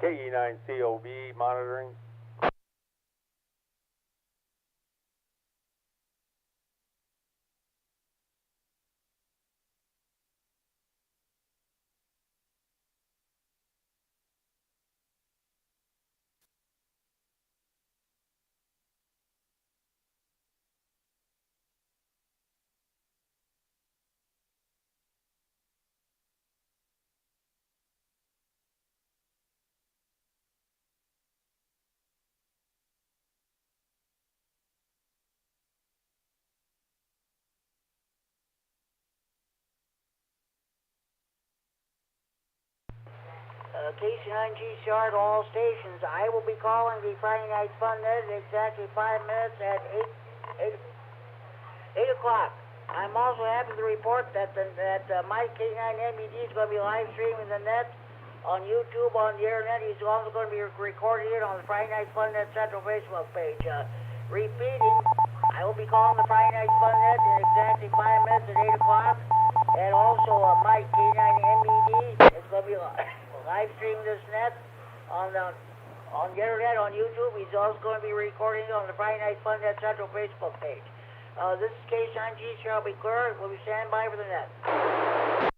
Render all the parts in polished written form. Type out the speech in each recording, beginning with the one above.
KE9COB monitoring. KC9GCR to all stations. I will be calling the Friday Night Fun Net at exactly 5 minutes at 8 o'clock. I'm also happy to report that my K9MED is going to be live streaming the net on YouTube, on the internet. He's also going to be recording it on the Friday Night Fun Net Central Facebook page. Repeating, I will be calling the Friday Night Fun Net in exactly 5 minutes at 8 o'clock. And also my K9MED is going to be live streaming this net on the internet, on YouTube. He's also going to be recording it on the Friday Night Fun Net Central Facebook page. This is K9G, shall be clear. We'll be standing by for the net.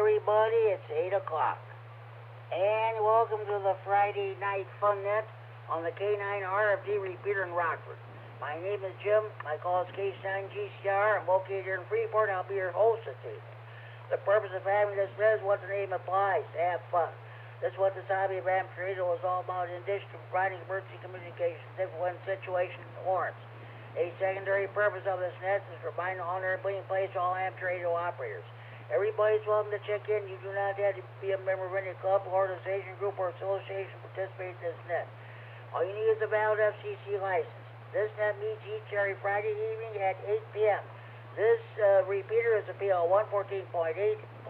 everybody, it's 8 o'clock. And welcome to the Friday Night Fun Net on the K9RFD Repeater in Rockford. My name is Jim. My call is K9GCR. I'm located here in Freeport. I'll be your host this evening. The purpose of having this net is what the name implies, to have fun. This is what this hobby of amateur radio is all about, in addition to providing emergency communications if when situation warrants. A secondary purpose of this net is providing an honorable place to all amateur radio operators. Everybody's welcome to check in. You do not have to be a member of any club, organization, group, or association to participate in this net. All you need is a valid FCC license. This net meets each every Friday evening at 8 p.m. This repeater is a PL 114.8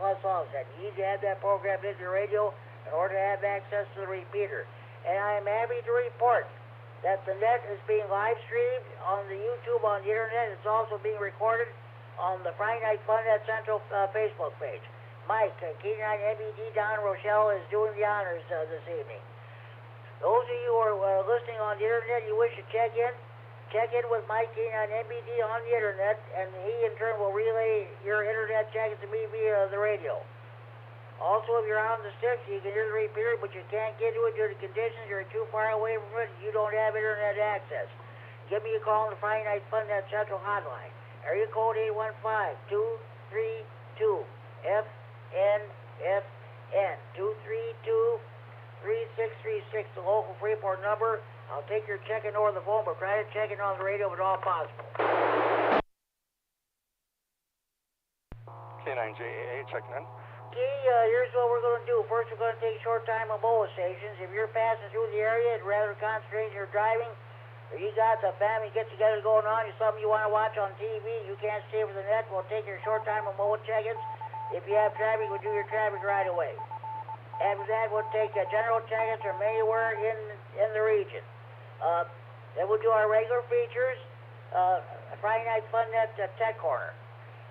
plus offset. You need to have that programmed into your radio in order to have access to the repeater. And I am happy to report that the net is being live streamed on the YouTube, on the internet. It's also being recorded on the Friday Night Fun Net Central Facebook page. Mike, KD9MED down in Rochelle, is doing the honors this evening. Those of you who are listening on the internet, you wish to check in with Mike K9MED on the internet, and he in turn will relay your internet check-in to me via the radio. Also, if you're on the sticks, you can hear the repeater, but you can't get to it due to conditions. You're too far away from it, and you don't have internet access. Give me a call on the Friday Night Fun Net Central hotline. Area code 815-232-FNFN. 232-3636, the local Freeport number. I'll take your check-in over the phone, but try to check in on the radio if at all possible. K9JAA checking in. Okay, here's what we're going to do. First, we're going to take short time on mobile stations. If you're passing through the area and rather concentrating your driving, or you got the family get-together going on, or something you want to watch on TV, you can't stay over the net, we'll take your short time on mobile check-ins. If you have traffic, we'll do your traffic right away. After that, we'll take general check-ins from anywhere in the region. Then we'll do our regular features, Friday Night Fun Net Tech Corner.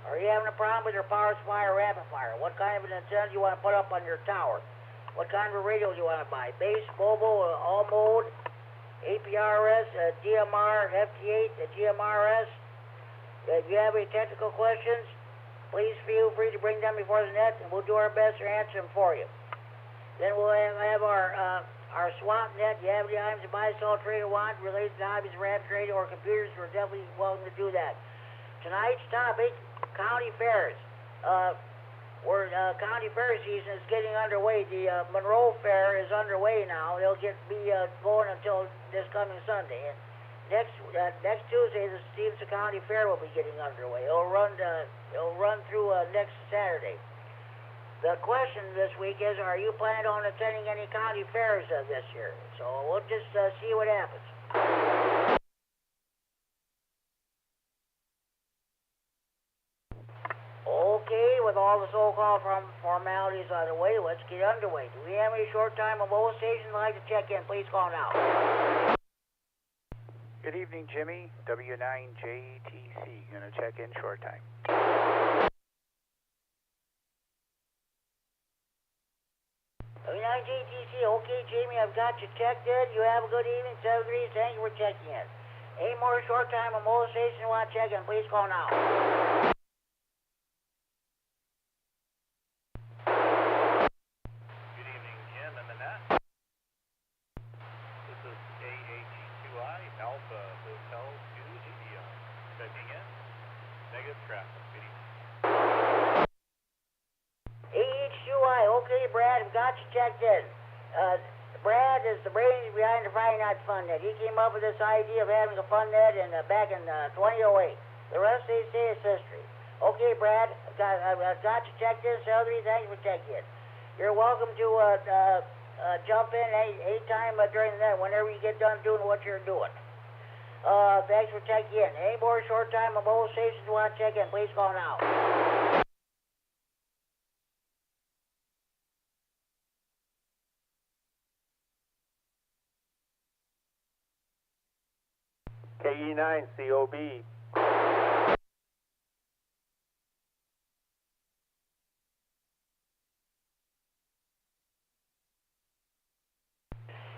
Are you having a problem with your power supply or amplifier? What kind of an antenna do you want to put up on your tower? What kind of a radio do you want to buy? Base, mobile, all mode, APRS, DMR, FT8, GMRS. If you have any technical questions, please feel free to bring them before the net, and we'll do our best to answer them for you. Then we'll have our swap net. You have any items to buy, sell, trade, or want related to hobbies, ramp, trade, or computers, we're definitely welcome to do that. Tonight's topic, county fairs. County fair season is getting underway. The Monroe Fair is underway now. It'll be going until this coming Sunday. And next Tuesday, the Stevenson County Fair will be getting underway. It'll run through next Saturday. The question this week is, are you planning on attending any county fairs this year? So we'll just see what happens. Okay, with all the so-called formalities out of the way, let's get underway. Do we have any short time on mobile stations you'd like to check in? Please call now. Good evening, Jimmy. W9JTC. Gonna check in short time. W9JTC. Okay, Jamie, I've got you checked in. You have a good evening. 73. Thank you for checking in. Any more short time on mobile stations you want to check in? Please call now. Okay, Brad, I've got you checked in. Brad is the brains behind the Friday Night Fun Net. He came up with this idea of having a fun net back in 2008. The rest they say is history. Okay, Brad, I've got you checked in. Celery, thank you for checking in. You're welcome to jump in anytime during the net, whenever you get done doing what you're doing. Thanks for checking in. Any more short time on mobile stations you want to check in, please call now. KE9COB.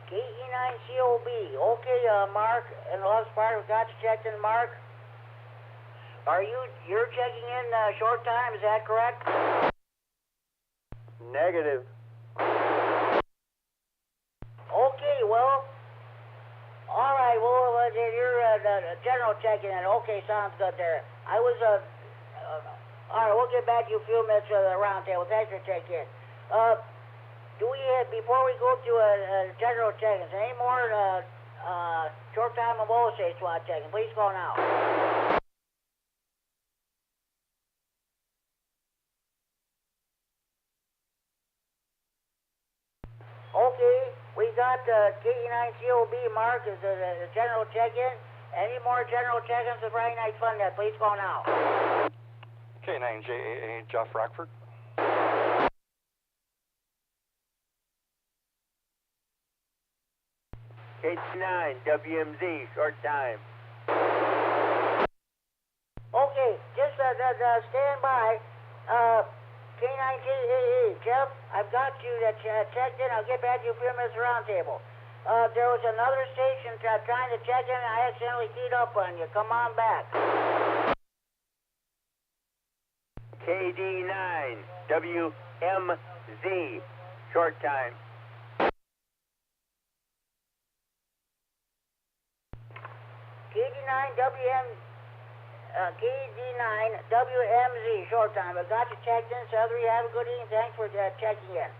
KE9COB. Okay, Mark, and the last part, we've got you checked in, Mark. You're checking in short time, is that correct? Negative. Okay, well, all right, well, you're the general checking in. Okay, sounds good there. I was, all right, we'll get back to you a few minutes for the round table. Thanks for checking in. Do we have, before we go to general check-ins, any more short time of OSA SWAT checking? Please go now. Okay, we got KD9COB marked as the general check-in. Any more general check-ins for Friday Night Fun Net? Please go now. K9JAA Jeff Rockford. K9WMZ, short time. Okay, just stand by. K9JAA, Jeff, I've got you checked in. I'll get back to you a few minutes round table. There was another station trying to check in, and I accidentally keyed up on you. Come on back. KD9WMZ, short time. KD9WMZ, short time. I got you checked in. Southern, have a good evening. Thanks for checking in.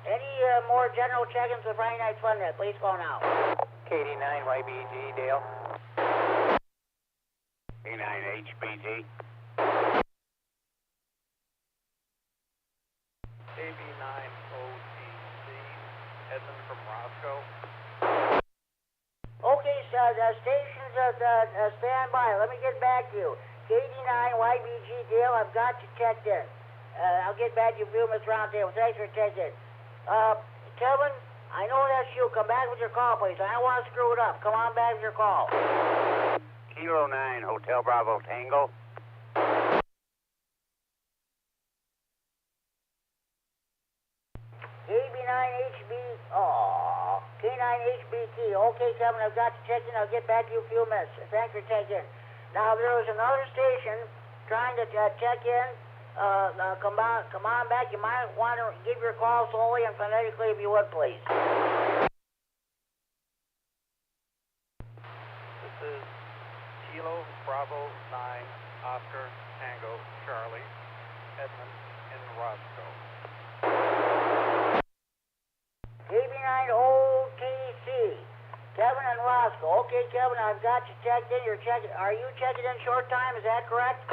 Any more general check-ins with Friday Night Fun Net? Please go now. KD9YBG, Dale. K9HBG. KD9OTC, Edmund from Roscoe. Okay, so the stations stand by. Let me get back to you. KD9YBG Dale, I've got you checked in. I'll get back to you a few minutes round table. Thanks for checking in. Kevin, I know that's you. Come back with your call, please. I don't want to screw it up. Come on back with your call. Kilo 9, Hotel Bravo Tango. K9HBT. Okay, Kevin, I've got you checked in. I'll get back to you in a few minutes. Thanks for checking in. Now, there was another station trying to check in. Come on back. You might want to give your call slowly and phonetically if you would, please. This is Kilo Bravo 9, Oscar Tango Charlie, Edmund in Roscoe. KB9OTC, Kevin and Roscoe. Okay, Kevin, I've got you checked in. Are you checking in short time? Is that correct?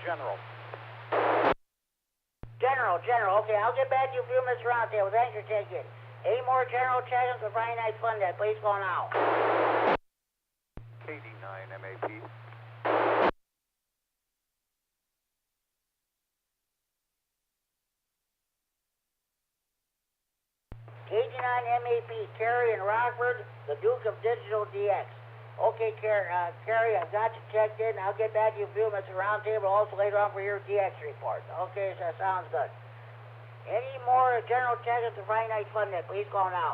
General. General. Okay, I'll get back to you a few minutes around there. Thanks for checking in. Any more general check-ins for Friday Night Fun Net? Please go now. KD9MED. KD9MED, Carrie and Rockford, the Duke of Digital DX. Okay, Carrie, I've got you checked in. I'll get back to you in a few minutes around table, also later on for your DX report. Okay, so that sounds good. Any more general check-ins for Friday Night Fun Net? Please go now.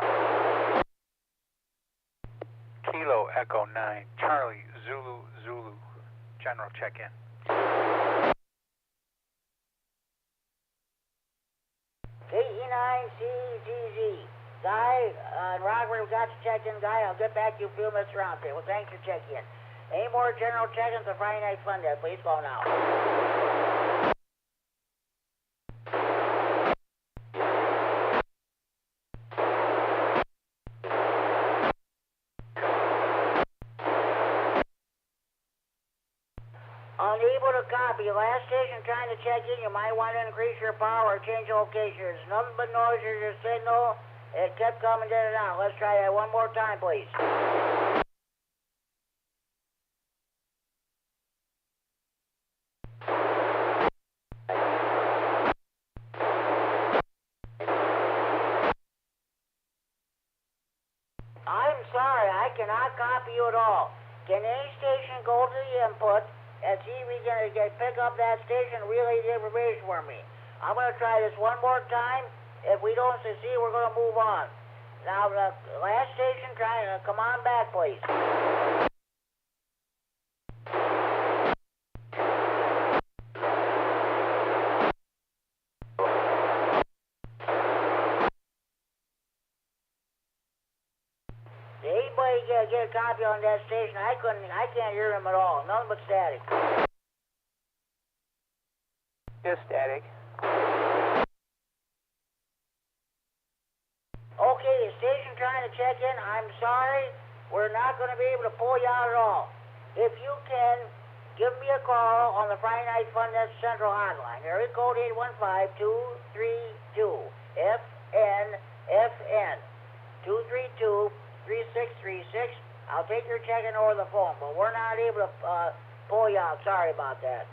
Kilo Echo 9, Charlie Zulu, general check-in. KD9CGZ, Guy and Rockford, we've got you checked in. Guy, I'll get back to you in a few minutes around table. Thanks for checking in. Any more general check-ins for Friday Night Fun Net? Please go now. Unable to copy. Last station trying to check in. You might want to increase your power or change location. There's nothing but noise in your signal. It kept coming in and out. Let's try that one more time, please. I'm sorry, I cannot copy you at all. Can any station go to the input and see if we can pick up that station and relay the information for me? I'm going to try this one more time. If we don't succeed, we're going to move on. Now, the last station, come on back, please. get a copy on that station. I can't hear him at all. Nothing but static. Just static. Okay, the station trying to check in. I'm sorry, we're not going to be able to pull you out at all. If you can, give me a call on the Friday Night Fun Net Central Hotline. Area code 815-232-FN. 232-3636. I'll take your check-in over the phone, but we're not able to pull you out. Sorry about that.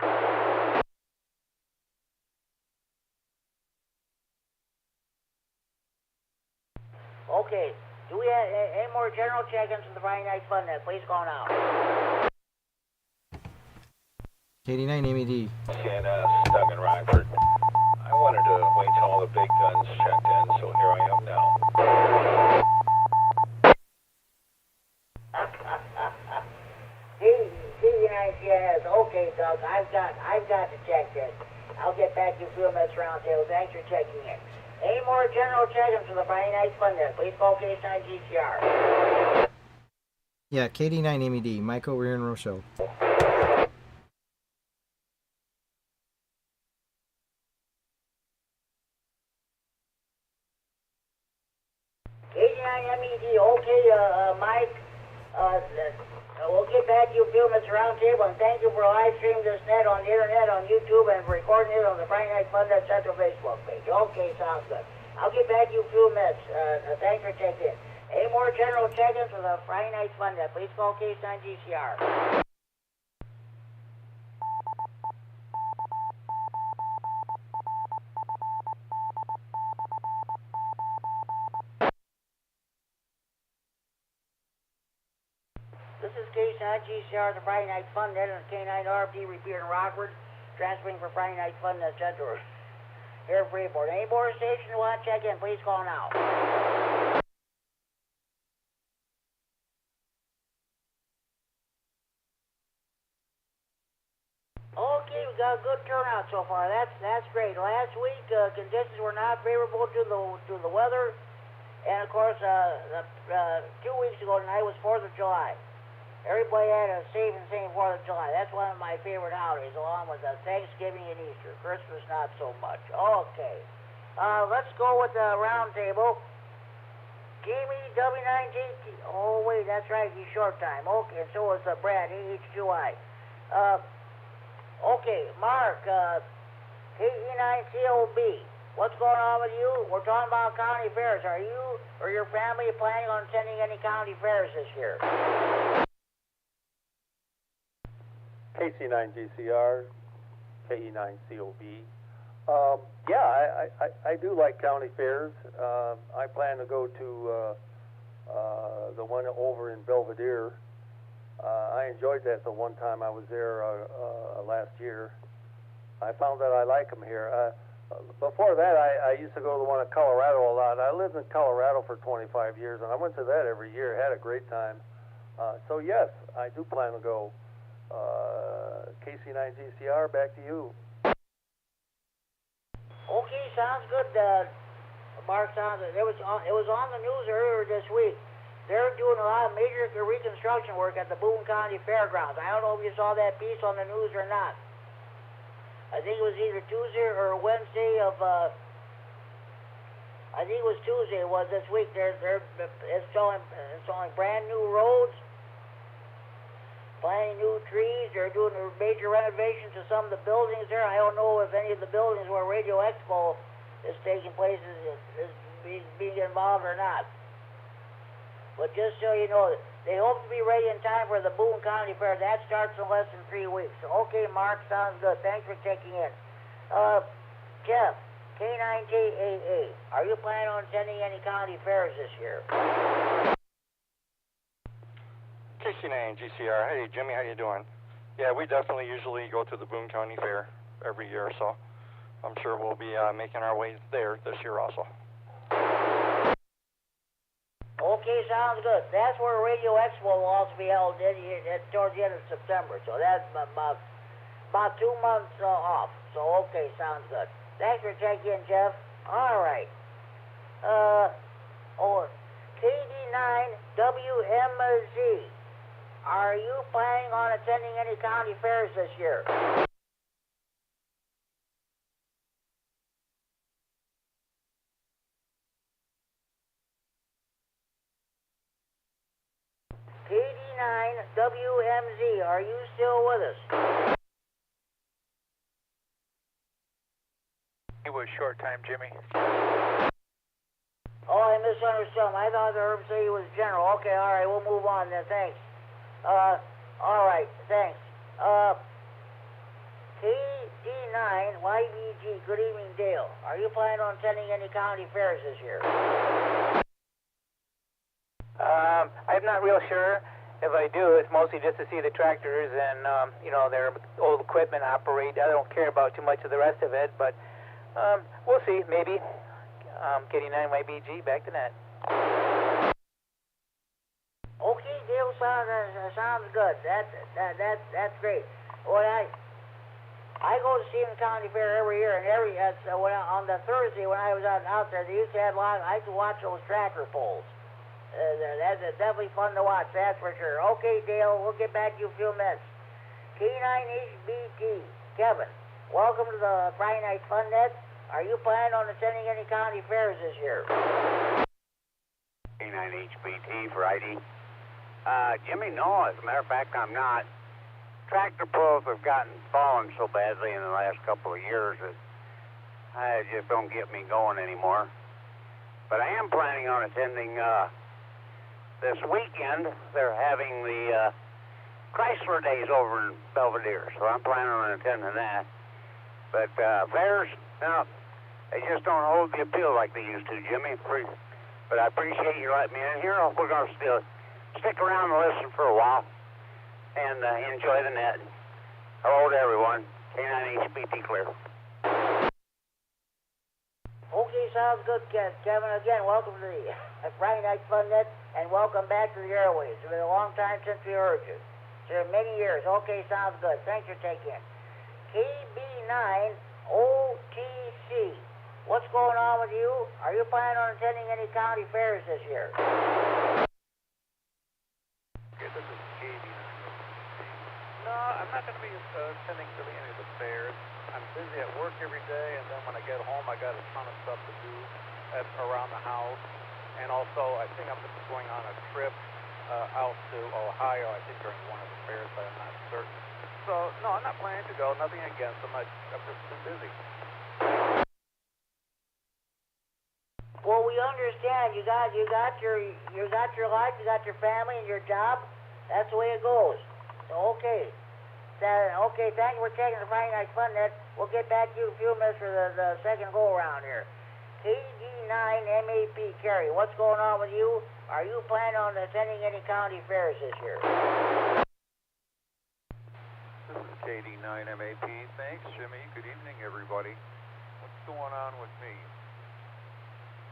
Okay, do we have any more general check-ins for the Friday Night Fun Net? Please call now. KD9MED. Doug in Rockford. I wanted to wait till all the big guns checked in, so here I am now. KD9CIS. Okay, Doug, I've got to check this. I'll get back to you Field Mets Roundtable. Thanks for checking in. Any more general check-ins for the Friday Night Fun Net? Please call K9GCR. Yeah, KD9MED. Mike over here in Rochelle. KD9MED. Okay, Mike. We'll get back to you Field Mets Roundtable, and thank you for live streaming this net on the internet, on YouTube, and for recording it on the Friday Night Fun Net Central Facebook page. Okay, sounds good. I'll get back to you Field Mets. Thanks for checking in. Any more general check-ins for the Friday Night Fun Net? Please call K9GCR. This is K9GCR, the Friday Night Fun Net, and K9RFD Repeater in Rockford, transferring for Friday Night Fun Net Central here at Freeport. Any more stations you want to check in, please call now. Okay, we got a good turnout so far. That's great. Last week, conditions were not favorable to the weather, and of course, 2 weeks ago tonight was 4th of July. Everybody had a safe and sane 4th of July. That's one of my favorite holidays, along with Thanksgiving and Easter. Christmas, not so much. Okay. Let's go with the round table. Jamie, W9AXD. Oh, wait, that's right. He's short time. Okay, and so is Brad, AH2I. Okay, Mark, KD9COB. What's going on with you? We're talking about county fairs. Are you or your family planning on attending any county fairs this year? KC9GCR, KE9COB. Yeah, I do like county fairs. I plan to go to the one over in Belvedere. I enjoyed that the one time I was there last year. I found that I like them here. Before that, I used to go to the one in Colorado a lot. I lived in Colorado for 25 years, and I went to that every year. Had a great time. So yes, I do plan to go. KC9GCR, back to you. Okay, sounds good. Mark, it was on the news earlier this week. They're doing a lot of major reconstruction work at the Boone County Fairgrounds. I don't know if you saw that piece on the news or not. I think it was either Tuesday or Wednesday of. I think it was Tuesday. It was this week. It's showing brand new roads, planting new trees. They're doing a major renovation to some of the buildings there. I don't know if any of the buildings where Radio Expo is taking place is being involved or not. But just so you know, they hope to be ready in time for the Boone County Fair. That starts in less than 3 weeks. Okay, Mark, sounds good. Thanks for checking in. Jeff, K9KAA, are you planning on attending any county fairs this year? KC9GCR. Hey, Jimmy, how you doing? Yeah, we definitely usually go to the Boone County Fair every year, so I'm sure we'll be making our way there this year also. Okay, sounds good. That's where Radio Expo will also be held towards the end of September, so that's about 2 months off. So, okay, sounds good. Thanks for checking in, Jeff. All right. KD9WM KD9MED, are you planning on attending any county fairs this year? KD9WMZ, are you still with us? He was short time, Jimmy. Oh, I misunderstood him. I thought I heard him say he was general. Okay, all right, we'll move on then. Thanks. All right, thanks. KD9YBG, good evening, Dale. Are you planning on attending any county fairs this year? I'm not real sure. If I do, it's mostly just to see the tractors and, their old equipment operate. I don't care about too much of the rest of it, but we'll see, maybe. KD9YBG, back to net. Okay, Dale, sounds good. That's great. Well, I go to see the county fair every year, and on the Thursday when I was out there, they used to have I used to watch those tractor pulls. That's definitely fun to watch, that's for sure. Okay, Dale, we'll get back to you in a few minutes. K9HBT, Kevin, welcome to the Friday Night Fun Net. Are you planning on attending any county fairs this year? K9HBT for ID. Jimmy, no, as a matter of fact, I'm not. Tractor pulls have fallen so badly in the last couple of years that I just don't get me going anymore. But I am planning on attending this weekend. They're having the Chrysler Days over in Belvedere, so I'm planning on attending that. But fairs, no, they just don't hold the appeal like they used to, Jimmy. But I appreciate you letting me in here. We're going to still stick around and listen for a while and enjoy the net. Hello to everyone. K9HBT clear. Okay, sounds good, Kevin. Again, welcome to the Friday Night Fun Net, and welcome back to the airways. It's been a long time since we heard you. It's been many years. Okay, sounds good. Thanks for taking it. KB9OTC, what's going on with you? Are you planning on attending any county fairs this year? Okay, this is KD9. No, I'm not going to be attending really any of the fairs. I'm busy at work every day, and then when I get home, I got a ton of stuff to do around the house. And also, I think I'm going on a trip out to Ohio, I think during one of the fairs, but I'm not certain. So, no, I'm not planning to go. Nothing against them. I'm just too busy. Well, we understand. You got your life, you got your family and your job. That's the way it goes. So, okay. Okay, thank you for taking the Friday Night Fun Net. We'll get back to you in a few minutes for the second go-around here. KD9MED, Kerry, what's going on with you? Are you planning on attending any county fairs this year? This is KD9MED. Thanks, Jimmy. Good evening, everybody. What's going on with me?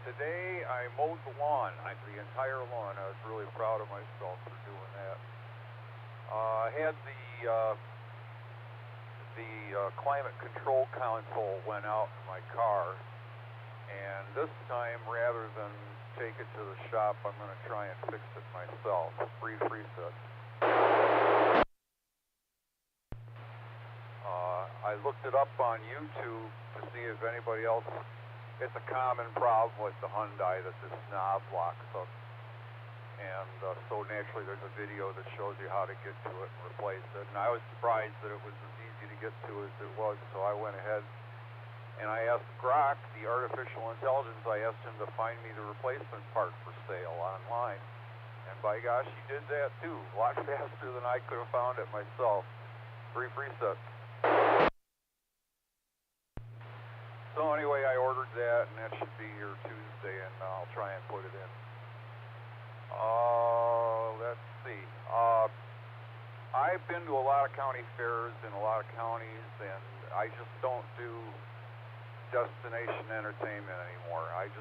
Today, I mowed the lawn, the entire lawn. I was really proud of myself for doing that. I had the climate control console went out in my car, and this time, rather than take it to the shop, I'm going to try and fix it myself. Free set. I looked it up on YouTube to see if anybody else. It's a common problem with the Hyundai that this knob locks up. And so naturally there's a video that shows you how to get to it and replace it. And I was surprised that it was as easy to get to as it was, so I went ahead and I asked Grok, the artificial intelligence, I asked him to find me the replacement part for sale online. And by gosh, he did that too, a lot faster than I could have found it myself. Free set. So anyway, I ordered that, and that should be here Tuesday, and I'll try and put it in. Let's see. I've been to a lot of county fairs in a lot of counties, and I just don't do destination entertainment anymore. I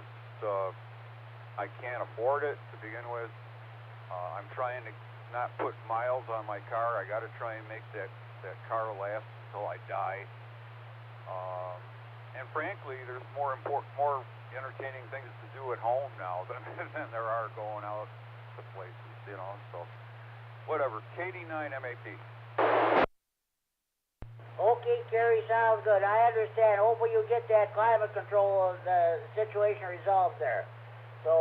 can't afford it to begin with. I'm trying to not put miles on my car. I got to try and make that car last until I die. And frankly, there's more entertaining things to do at home now than there are going out to places, so whatever. KD9MED. Okay, Kerry, sounds good. I understand. Hopefully you get that climate control situation resolved there. So,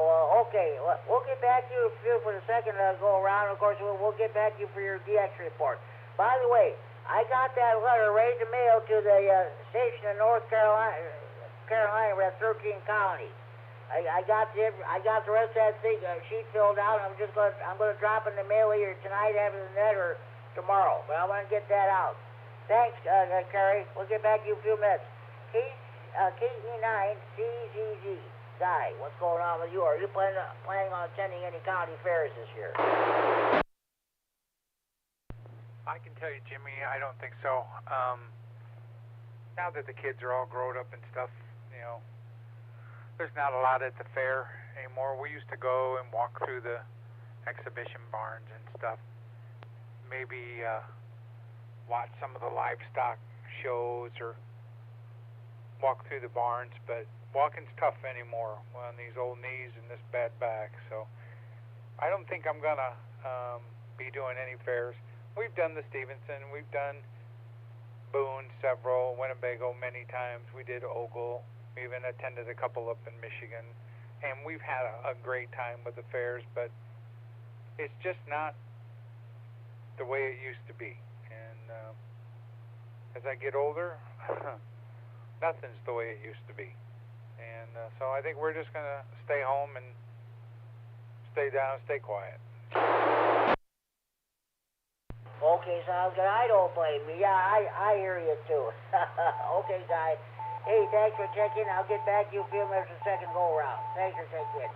okay, we'll get back to you for the second go around. Of course, we'll get back to you for your DX report. By the way, I got that letter ready to mail to the station in North Carolina. We're at 13 County. I got the rest of that thing sheet filled out. I'm gonna drop in the mail either tonight after the net or tomorrow. But I want to get that out. Thanks, Kerry. We'll get back to you in a few minutes. KD9CZZ. Guy, what's going on with you? Are you planning on attending any county fairs this year? I can tell you, Jimmy, I don't think so. Now that the kids are all grown up and stuff, you know, there's not a lot at the fair anymore. We used to go and walk through the exhibition barns and stuff. Maybe watch some of the livestock shows or walk through the barns, but walking's tough anymore on these old knees and this bad back. So I don't think I'm gonna be doing any fairs. We've done the Stevenson, we've done Boone several, Winnebago many times. We did Ogle. We even attended a couple up in Michigan, and we've had a great time with the fairs, but it's just not the way it used to be. And as I get older, nothing's the way it used to be. And so I think we're just going to stay home and stay down, stay quiet. Okay, sounds good. I don't blame you. Yeah, I hear you too. Okay, guy. Hey, thanks for checking. I'll get back to you in a few minutes for the second go around. Thanks for checking.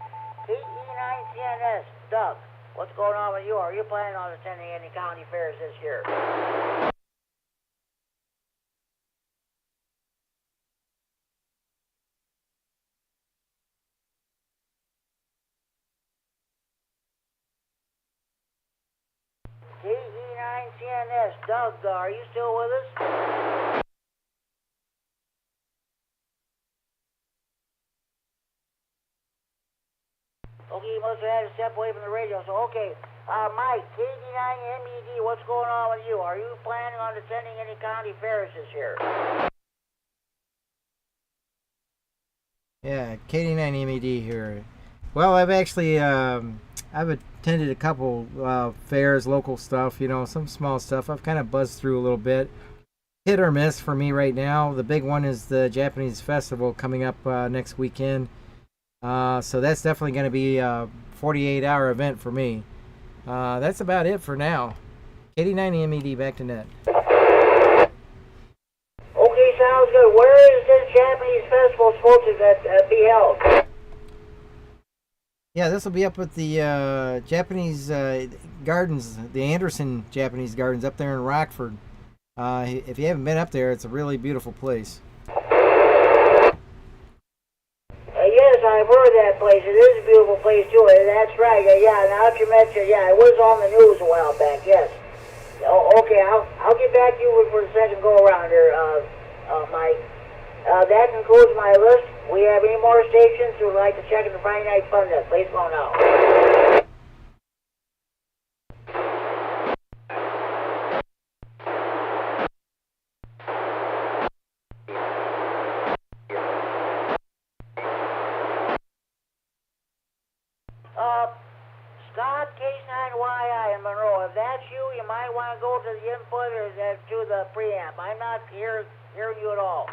KD9CNS, Doug, what's going on with you? Are you planning on attending any county fairs this year? KD9CNS, Doug, are you still with us? Okay, you must have had to step away from the radio. So, okay, Mike, KD9MED, what's going on with you? Are you planning on attending any county fairs this year? Yeah, KD9MED here. Well, I've actually I've attended a couple fairs, local stuff, you know, some small stuff. I've kind of buzzed through a little bit. Hit or miss for me right now. The big one is the Japanese Festival coming up next weekend. So that's definitely going to be a 48-hour event for me. That's about it for now. KD9MED, back to net. Okay, sounds good. Where is this Japanese festival supposed to be held? Yeah, this will be up at the Japanese Gardens, the Anderson Japanese Gardens up there in Rockford. If you haven't been up there, it's a really beautiful place. Yes, I've heard that place. It is a beautiful place, too. That's right. Yeah, now that you mentioned, yeah, it was on the news a while back, yes. Okay, I'll get back to you for the second go-around here, Mike. That concludes my list. We have any more stations who would like to check in the Friday Night Fun Net? Please go now. Scott, K9YI in Monroe. If that's you, you might want to go to the input or to the preamp. I'm not hearing you at all.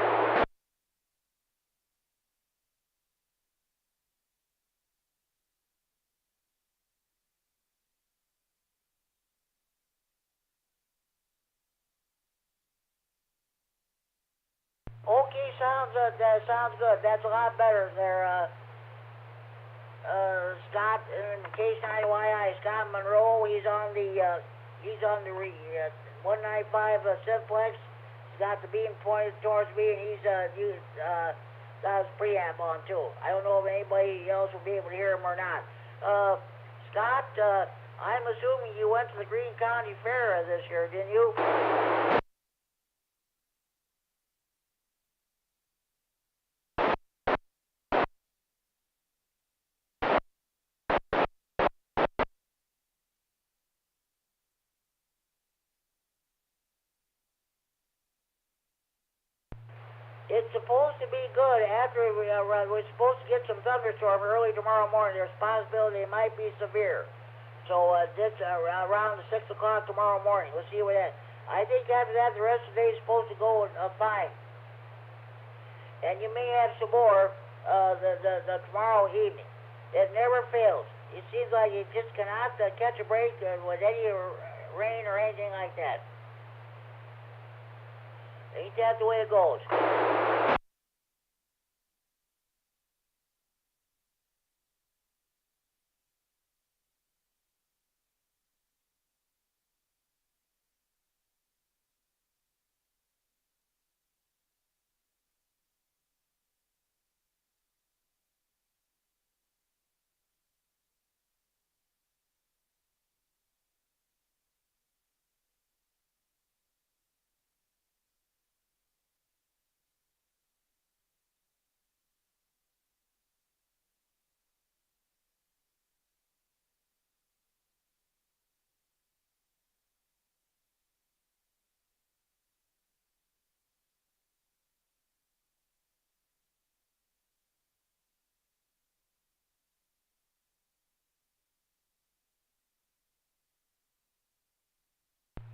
Okay, that sounds good. That's a lot better there, Scott, in K9YI, Scott Monroe. He's on the 195 Simplex. He's got the beam pointed towards me, and he's got his preamp on too. I don't know if anybody else will be able to hear him or not. Scott, I'm assuming you went to the Greene County Fair this year, didn't you? It's supposed to be good. After we're supposed to get some thunderstorm early tomorrow morning. There's a possibility it might be severe. So this around 6 o'clock tomorrow morning. We'll see what that. I think after that, the rest of the day is supposed to go fine. And you may have some more the tomorrow evening. It never fails. It seems like you just cannot catch a break with any rain or anything like that. Ain't that the way it goes?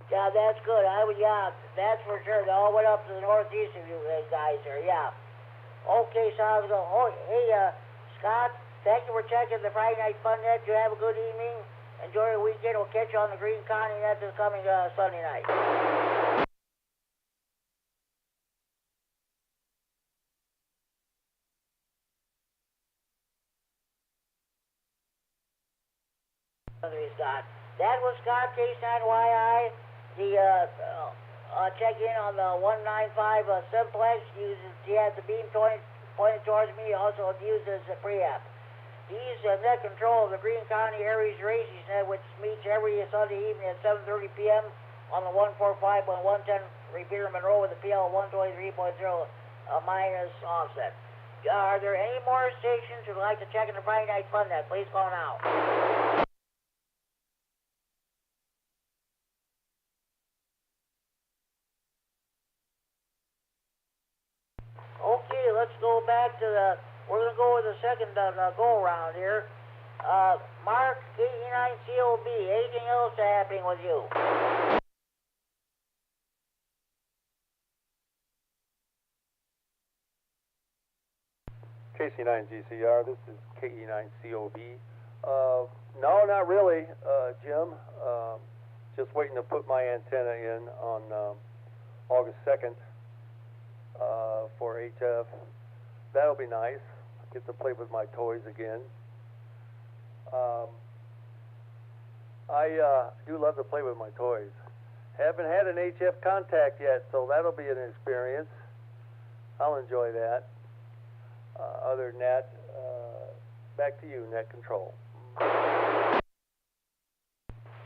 Yeah, that's good. Yeah, that's for sure. They all went up to the northeast of you guys there, yeah. Okay, sounds good. Oh, hey, Scott, thank you for checking the Friday Night Fun Net. You have a good evening. Enjoy your weekend. We'll catch you on the Green County Net this coming Sunday night. Scott. That was Scott, K9YI. Check in on the 195 simplex. He has the beam pointed towards me. He also uses the preamp. He's net control of the Green County Aries Racing Net, which meets every Sunday evening at 7:30 p.m. on the 145.110 repeater Monroe with the PL 123.0 minus offset. Are there any more stations who'd like to check in the Friday Night Fun Net? Please call now. Okay, let's go back to we're going to go with the second go-around here. Mark, KD9COB, anything else happening with you? KC9GCR, this is KE9COB. No, not really, Jim. Just waiting to put my antenna in on August 2nd for HF. That'll be nice. Get to play with my toys again. I do love to play with my toys. Haven't had an HF contact yet, so that'll be an experience. I'll enjoy that. Other than that, back to you, Net Control.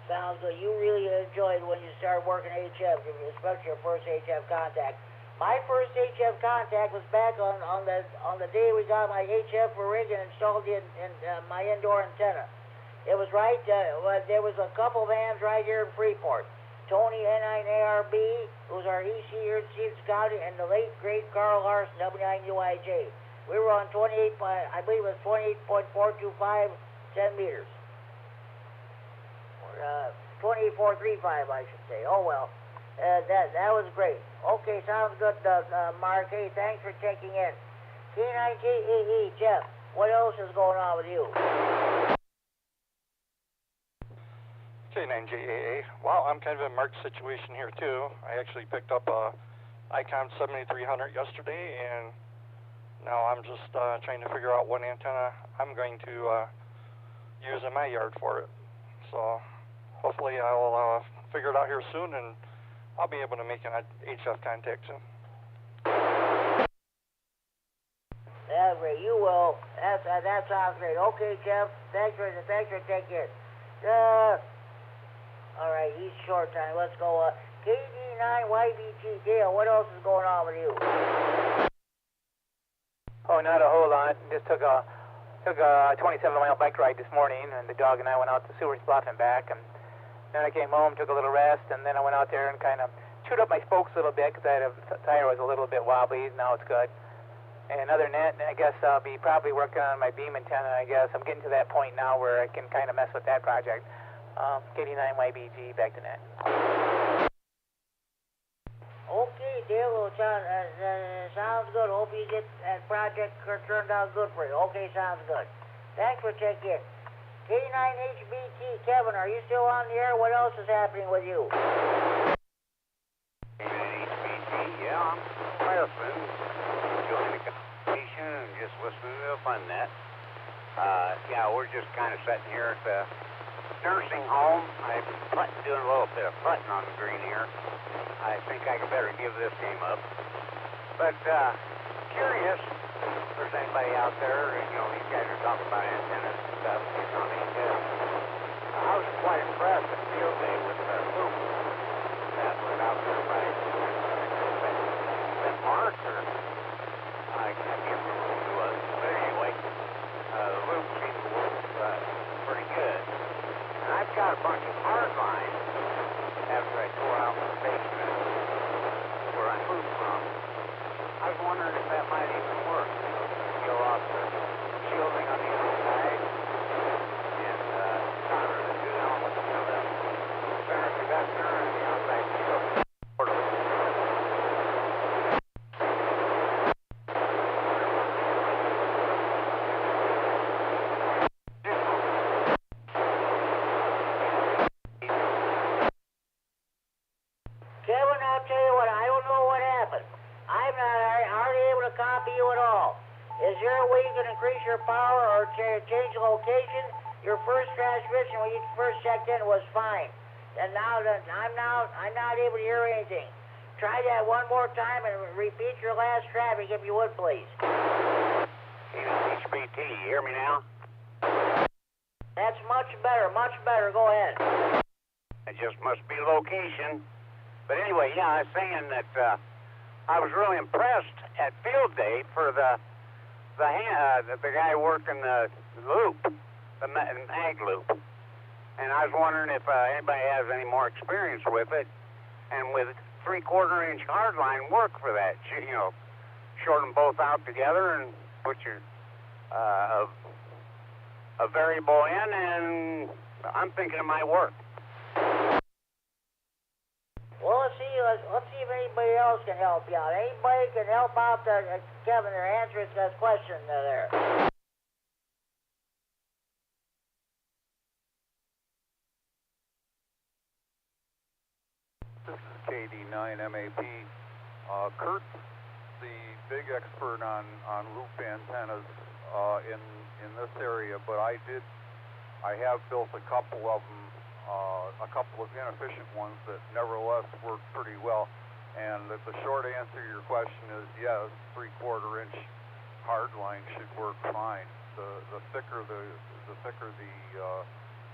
Sounds good. You really enjoyed when you started working HF, especially your first HF contact. My first HF contact was back on the day we got my HF rig and installed it in my indoor antenna. It was right, there was a couple vans right here in Freeport. Tony K9RFD, who's our EC here in Stevens County, and the late, great Carl Larson, W9UIJ. We were on 28, I believe it was 28.425, 10 meters. 28.435, I should say. Oh, well. That was great. Okay, sounds good, Mark. Hey, thanks for checking in. K9KAE, Jeff, what else is going on with you? K9JAA. Well, I'm kind of in Mark's situation here, too. I actually picked up a Icon 7300 yesterday, and now I'm just trying to figure out what antenna I'm going to use in my yard for it. So hopefully I'll figure it out here soon, and I'll be able to make an HF contact soon. That's great. You will. That sounds great. Okay, Jeff. Thanks for taking it. All right, he's short time. Let's go. KD9YBT Dale. What else is going on with you? Oh, not a whole lot. Just took a 27-mile bike ride this morning, and the dog and I went out to Seward's Bluff and back, and then I came home, took a little rest, and then I went out there and kind of chewed up my spokes a little bit because the tire was a little bit wobbly. Now it's good. And other than that, I guess I'll be probably working on my beam antenna. I guess I'm getting to that point now where I can kind of mess with that project. KD9YBG, back to net. Okay, Dale, well, sounds good. Hope you get that project turned out good for you. Okay, sounds good. Thanks for checking in. K9HBT, Kevin, are you still on the air? What else is happening with you? K9HBT, yeah, I'm Firefin, joining the conversation and just listening to the fun net. Yeah, we're just kind of sitting here at the nursing home. I'm doing a little bit of putting on the green here. I think I better give this game up. But, curious if there's anybody out there, you know, these guys are talking about antennas and stuff. You know, I was quite impressed at field day with the loop that was out there by that Mark, or I can't remember who it was. But anyway, the loop seemed to work pretty good. And I've got a bunch of hard lines after I tore out the basement where I moved from. I was wondering if that might even work. Peel off the shielding on the outside and solder the two elements to the center conductor and the outside shielding. Kevin, I'll tell you what, I don't know what happened. I'm not hardly able to copy you at all. Is there a way you can increase your power or change location? Your first transmission when you first checked in was fine. And now I'm not able to hear anything. Try that one more time and repeat your last traffic if you would, please. HBT, you hear me now? That's much better, much better. Go ahead. It just must be location. But anyway, yeah, I was saying that I was really impressed at field day for the guy working the loop, the mag loop. And I was wondering if anybody has any more experience with it, and with 3/4-inch hardline work for that. You know, short them both out together and put your a variable in, and I'm thinking it might work. Well, let's see if anybody else can help you out. Anybody can help out Kevin there, answering this question there. This is KD9MED. Kurt's the big expert on loop antennas in this area, but I have built a couple of them, a couple of inefficient ones that nevertheless work pretty well. And the short answer to your question is yes, 3/4-inch hard line should work fine. The thicker the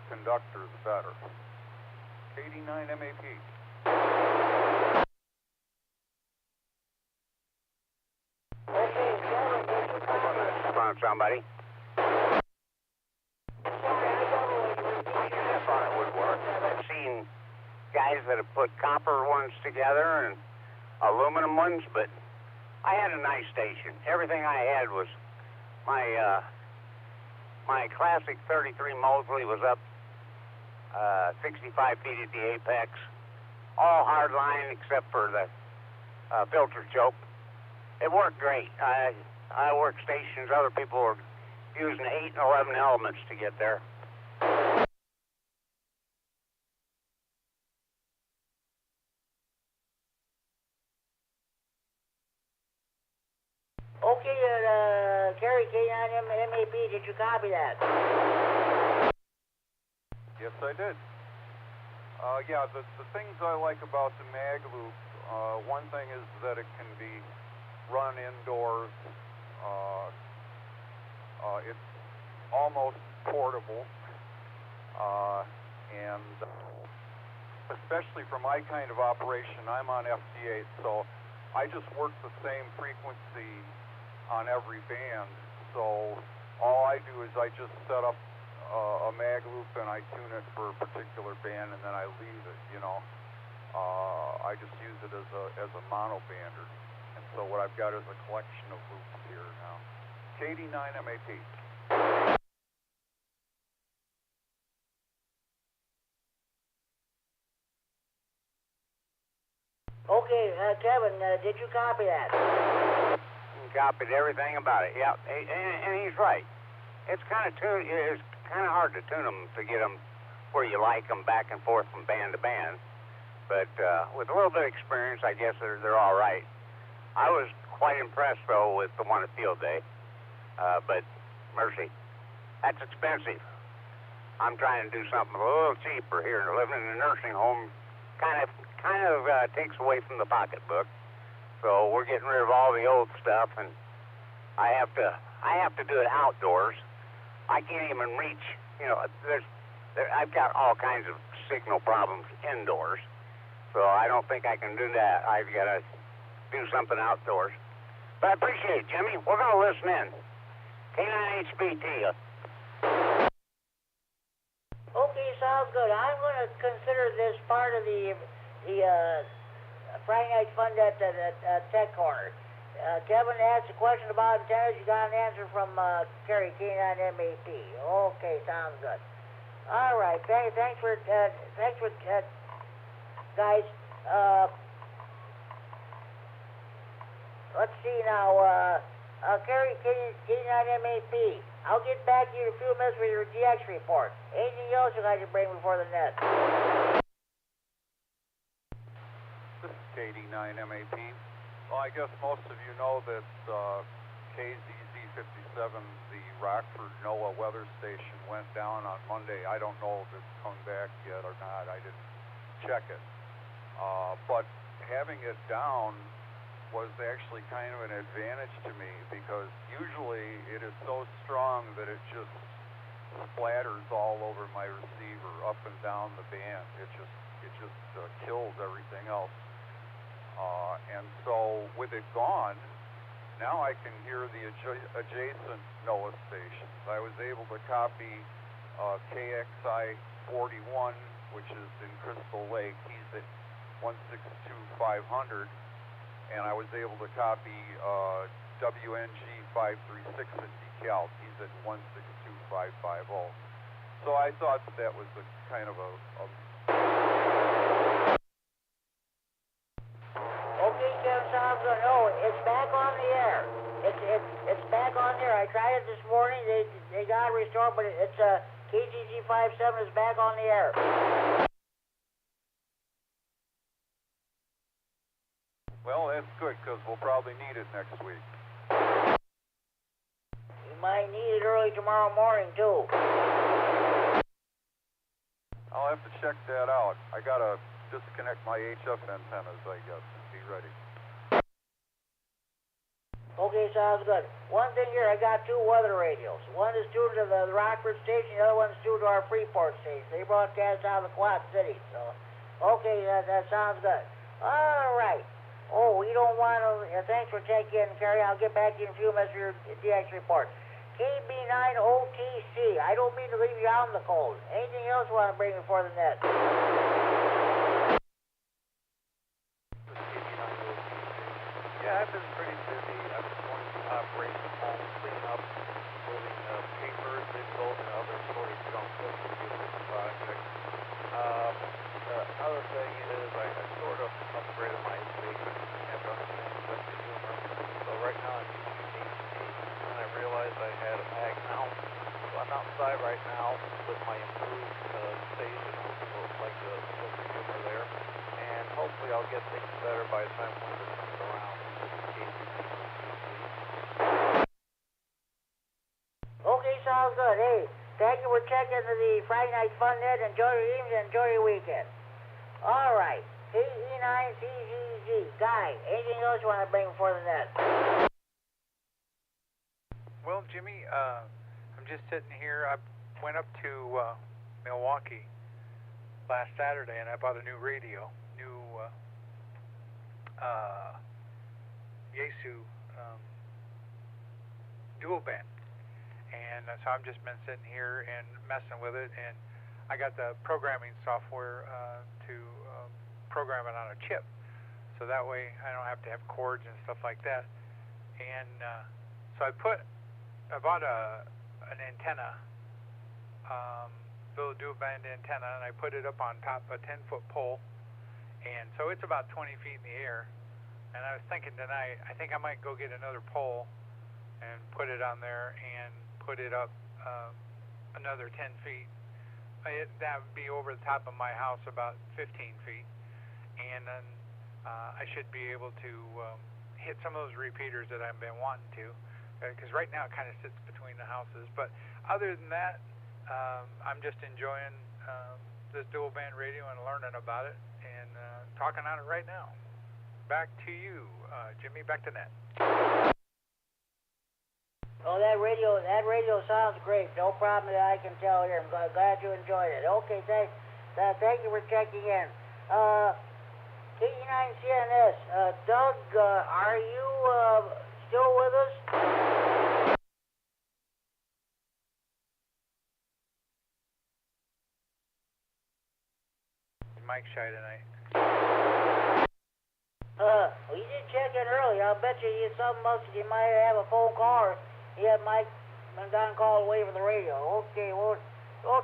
conductor, the better. KD9MED. Okay, Kevin, did you copy that? Found somebody. Sorry, I don't know what you I thought it would work. I've seen guys that have put copper ones together and aluminum ones, but I had a nice station. Everything I had was my classic 33 Mosley was up 65 feet at the apex, all hard line except for the filter choke. It worked great. I worked stations other people were using 8 and 11 elements to get there. Okay, Kerry, K9MED, did you copy that? Yes, I did. Yeah, the things I like about the mag loop, one thing is that it can be run indoors. It's almost portable, and especially for my kind of operation, I'm on FT8, so I just work the same frequency on every band. So all I do is I just set up a mag loop and I tune it for a particular band, and then I leave it, you know. I just use it as a monobander. And so what I've got is a collection of loops here now. KD9MED. Okay, Kevin, did you copy that? Copied everything about it. Yeah, and he's right. It's kind of hard to tune them to get them where you like them back and forth from band to band. But with a little bit of experience, I guess they're all right. I was quite impressed, though, with the one at Field Day. But, mercy, that's expensive. I'm trying to do something a little cheaper here. Living in a nursing home kind of takes away from the pocketbook. So we're getting rid of all the old stuff, and I have to do it outdoors. I can't even reach. I've got all kinds of signal problems indoors, so I don't think I can do that. I've got to do something outdoors. But I appreciate it, Jimmy. We're going to listen in. K9HBT. Okay, sounds good. I'm going to consider this part of the Friday Night Fun at Tech Corner. Kevin asked a question about antennas. You got an answer from Kerry, K9MED. Okay, sounds good. All right, thanks for guys. Let's see now. Kerry, K9MED. I'll get back to you in a few minutes with your DX report. Anything else you'd like to bring before the net? This is KD9MED. Well, I guess most of you know that KZZ57, the Rockford NOAA weather station, went down on Monday. I don't know if it's come back yet or not. I didn't check it. But having it down was actually kind of an advantage to me, because usually it is so strong that it just splatters all over my receiver, up and down the band. It just kills everything else. And so with it gone, now I can hear the adjacent NOAA stations. I was able to copy KXI41, which is in Crystal Lake. He's at 162,500. And I was able to copy WNG536 at DeKalb. He's at 162,550. So I thought that was a kind of a Okay, Kevin, sounds good. No, it's back on the air. It's back on there. I tried it this morning. They got it restored, but it's KGG57 is back on the air. Well, that's good, because we'll probably need it next week. You might need it early tomorrow morning, too. I'll have to check that out. I got to disconnect my HF antennas, I guess, and be ready. Okay, sounds good. One thing here, I got two weather radios. One is tuned to the Rockford station, the other one's tuned to our Freeport station. They broadcast out of the Quad Cities, so... Okay, that sounds good. All right. Oh, we don't want to... thanks for checking in, Kerry. I'll get back to you in a few minutes for your DX report. KB9OTC. I don't mean to leave you out in the cold. Anything else you want to bring before the net? Yeah, I've been pretty busy. I've been going to operate from home, clean up, moving papers, info, and other sort of junk that's going to be with the project. Another thing is I sort of upgraded my station and done things like the humor. So right now I'm using HD, and I realized I had a mag mount. So I'm outside right now with my improved station, so like the humor there. And hopefully I'll get things better by the time winter comes around. Okay, sounds good. Hey, thank you for checking into the Friday Night Fun Net. Enjoy your evening, enjoy your weekend. All right, KE9CGZ. Guy, anything else you want to bring before the net? Well, Jimmy, I'm just sitting here. I went up to Milwaukee last Saturday, and I bought a new radio, new Yaesu dual band. And so I've just been sitting here and messing with it, and I got the programming software to program it on a chip. So that way I don't have to have cords and stuff like that. And so I bought an antenna, little dual band antenna, and I put it up on top of a 10-foot pole. And so it's about 20 feet in the air. And I was thinking tonight, I think I might go get another pole and put it on there and put it up another 10 feet. That would be over the top of my house about 15 feet. And then I should be able to hit some of those repeaters that I've been wanting to, because right now it kind of sits between the houses. But other than that, I'm just enjoying this dual band radio and learning about it and talking on it right now. Back to you, Jimmy, back to net. Oh, that radio sounds great. No problem that I can tell here. I'm glad you enjoyed it. Okay, thank you for checking in. KD9CNS, Doug, are you still with us? Mike's shy tonight. Well, you did check in early. I'll bet you you might have a phone call, or you had Mike been done called away from the radio. Okay, we'll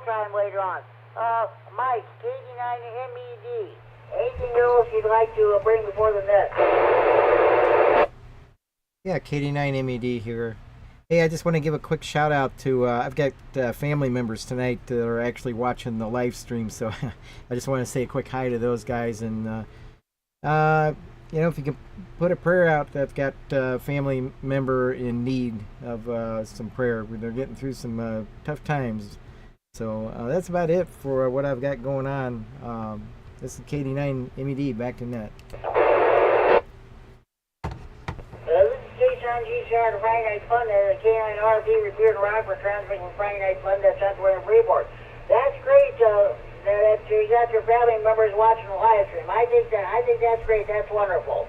try him later on. Mike, KD9MED. Anything else you'd like to bring before the net? Yeah, KD9MED here. Hey, I just want to give a quick shout out to, I've got family members tonight that are actually watching the live stream, so I just want to say a quick hi to those guys. And, you know, if you can put a prayer out that's got a family member in need of some prayer, they're getting through some tough times. So that's about it for what I've got going on. This is KD9MED, back to net. This is K9GCR, the Friday Night Fun, the K9RFD Repeater and Rock for transmitting from Friday Night Fun, that's Central and Freeport. That's great that you got your family members watching the live stream. I think that's great. That's wonderful.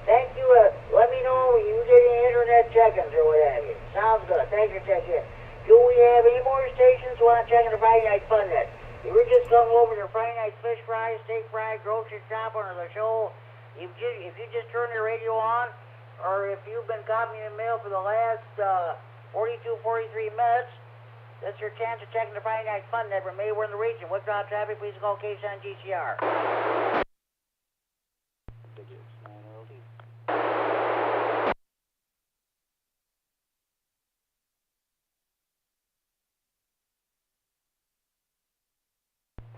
Thank you. Let me know when you get any internet check-ins or what have you. Sounds good. Thanks for checking in. Do we have any more stations who want to check in the Friday Night Fun net? If we're just coming over to Friday Night Fish Fry, Steak Fry, Grocery Shop, or the show, if you just turn your radio on, or if you've been copying the mail for the last 42, 43 minutes, that's your chance of checking the Friday Night Fun net. Maybe we're in the region. Withdraw traffic, please call K9GCR.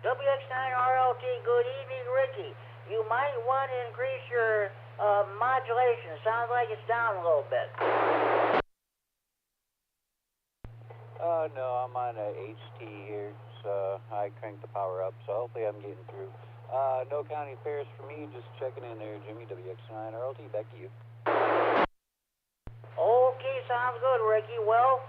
WX9RLT, good evening, Ricky. You might want to increase your modulation. Sounds like it's down a little bit. No, I'm on a HT here, so I cranked the power up, so hopefully I'm getting through. No county fairs for me, just checking in there, Jimmy, WX9RLT, back to you. Okay, sounds good, Ricky. Well,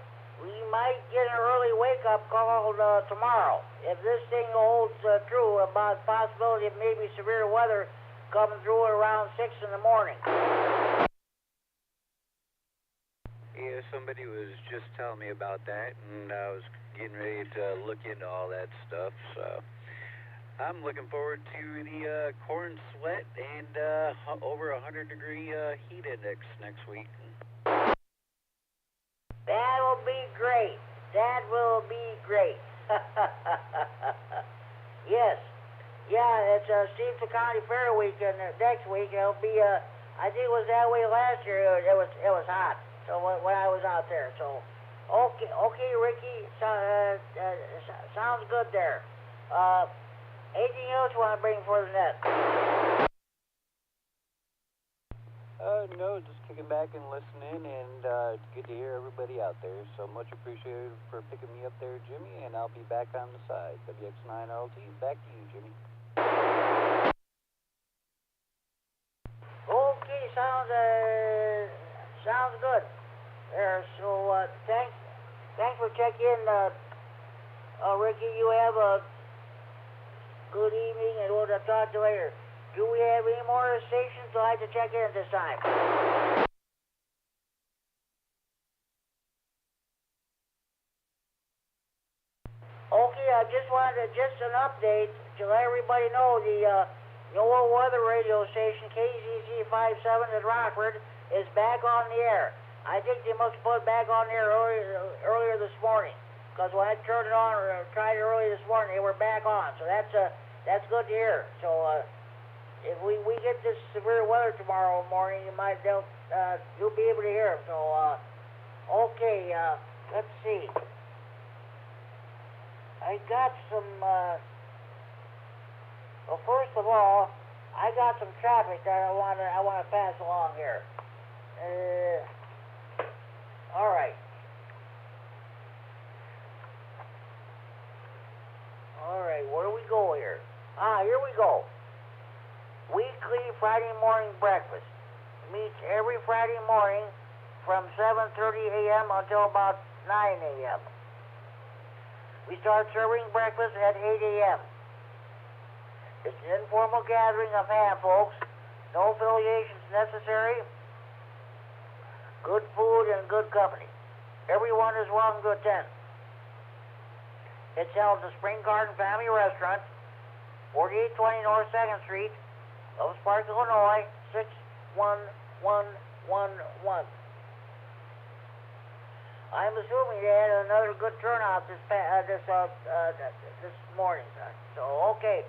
we might get an early wake-up call tomorrow. If this thing holds true about the possibility of maybe severe weather coming through at around 6 in the morning. Yeah, somebody was just telling me about that, and I was getting ready to look into all that stuff, so I'm looking forward to the corn sweat and over 100-degree heat index next week. That'll be great. That will be great. Yes. Yeah, it's Stevenson County Fair weekend next week. It'll be, I think it was that way last year. It was hot. So when I was out there. So, okay, Ricky. Sounds good there. Anything else you want to bring for the net? No, just kicking back and listening, and good to hear everybody out there. So much appreciated for picking me up there, Jimmy, and I'll be back on the side. WX9RLT, back to you, Jimmy. Okay, sounds good. There, so thanks for checking in, Ricky. You have a good evening, and we'll talk to you later. Do we have any more stations to like to check in at this time? Okay, I just wanted an update to let everybody know the the old weather radio station, KZZ 57 in Rockford, is back on the air. I think they must have put it back on the air earlier this morning, because when I turned it on or tried it early this morning, they were back on. So that's good to hear. So if we get this severe weather tomorrow morning, you'll be able to hear them. So okay, let's see. I got some. Well, first of all, I got some traffic that I want to pass along here. All right. All right, where do we go here? Here we go. Weekly Friday morning breakfast meets every Friday morning from 7:30 a.m. until about 9 a.m. We start serving breakfast at 8 a.m. It's an informal gathering of ham folks. No affiliations necessary. Good food and good company. Everyone is welcome to attend. It's held at the Spring Garden Family Restaurant, 4820 North 2nd Street, Loves Park, Illinois, 61111. I'm assuming they had another good turnout this morning. So, okay.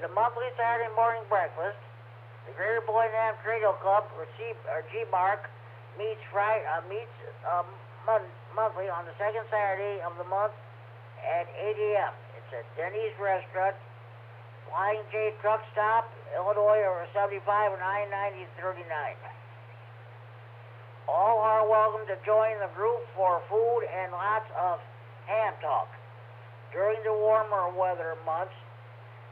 The monthly Saturday morning breakfast, the Greater Boynham Radio Club, or G-Mark, meets monthly on the second Saturday of the month at 8 a.m. It's at Denny's Restaurant, Flying J Truck Stop, Illinois, or 75 and I-9039. All are welcome to join the group for food and lots of ham talk. During the warmer weather months,